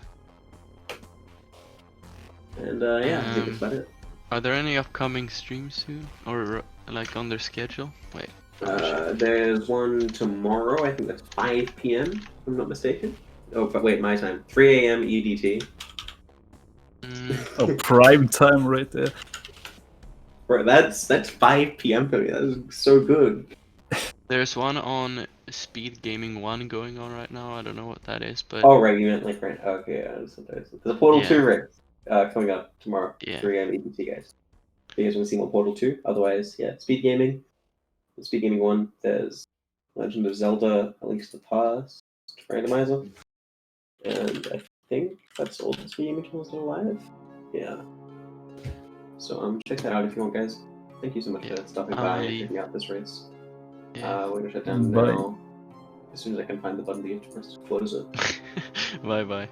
And yeah, I think that's about it. Are there any upcoming streams soon, or like on their schedule? Wait. There's one tomorrow. I think that's 5 p.m. If I'm not mistaken. Oh, but wait, my time. 3 a.m. EDT. Oh, prime time right there. Bro, that's 5 p.m. for me. That is so good. There's one on SpeedGaming 1 going on right now. I don't know what that is, but Oh, right, you meant like right. Okay, there's a Portal Yeah. 2 race coming up tomorrow. Yeah. 3 a.m. EDT, guys. If you guys want to see more Portal 2, otherwise, yeah, SpeedGaming. SpeedGaming 1, there's Legend of Zelda, A Link to the Past, Randomizer. And I think that's all the SpeedGaming channels that are live. Yeah. So check that out if you want, guys. Thank you so much for stopping by and checking out this race. yeah. We're gonna shut down Bye. now. As soon as I can find the button to get to close it. Bye bye.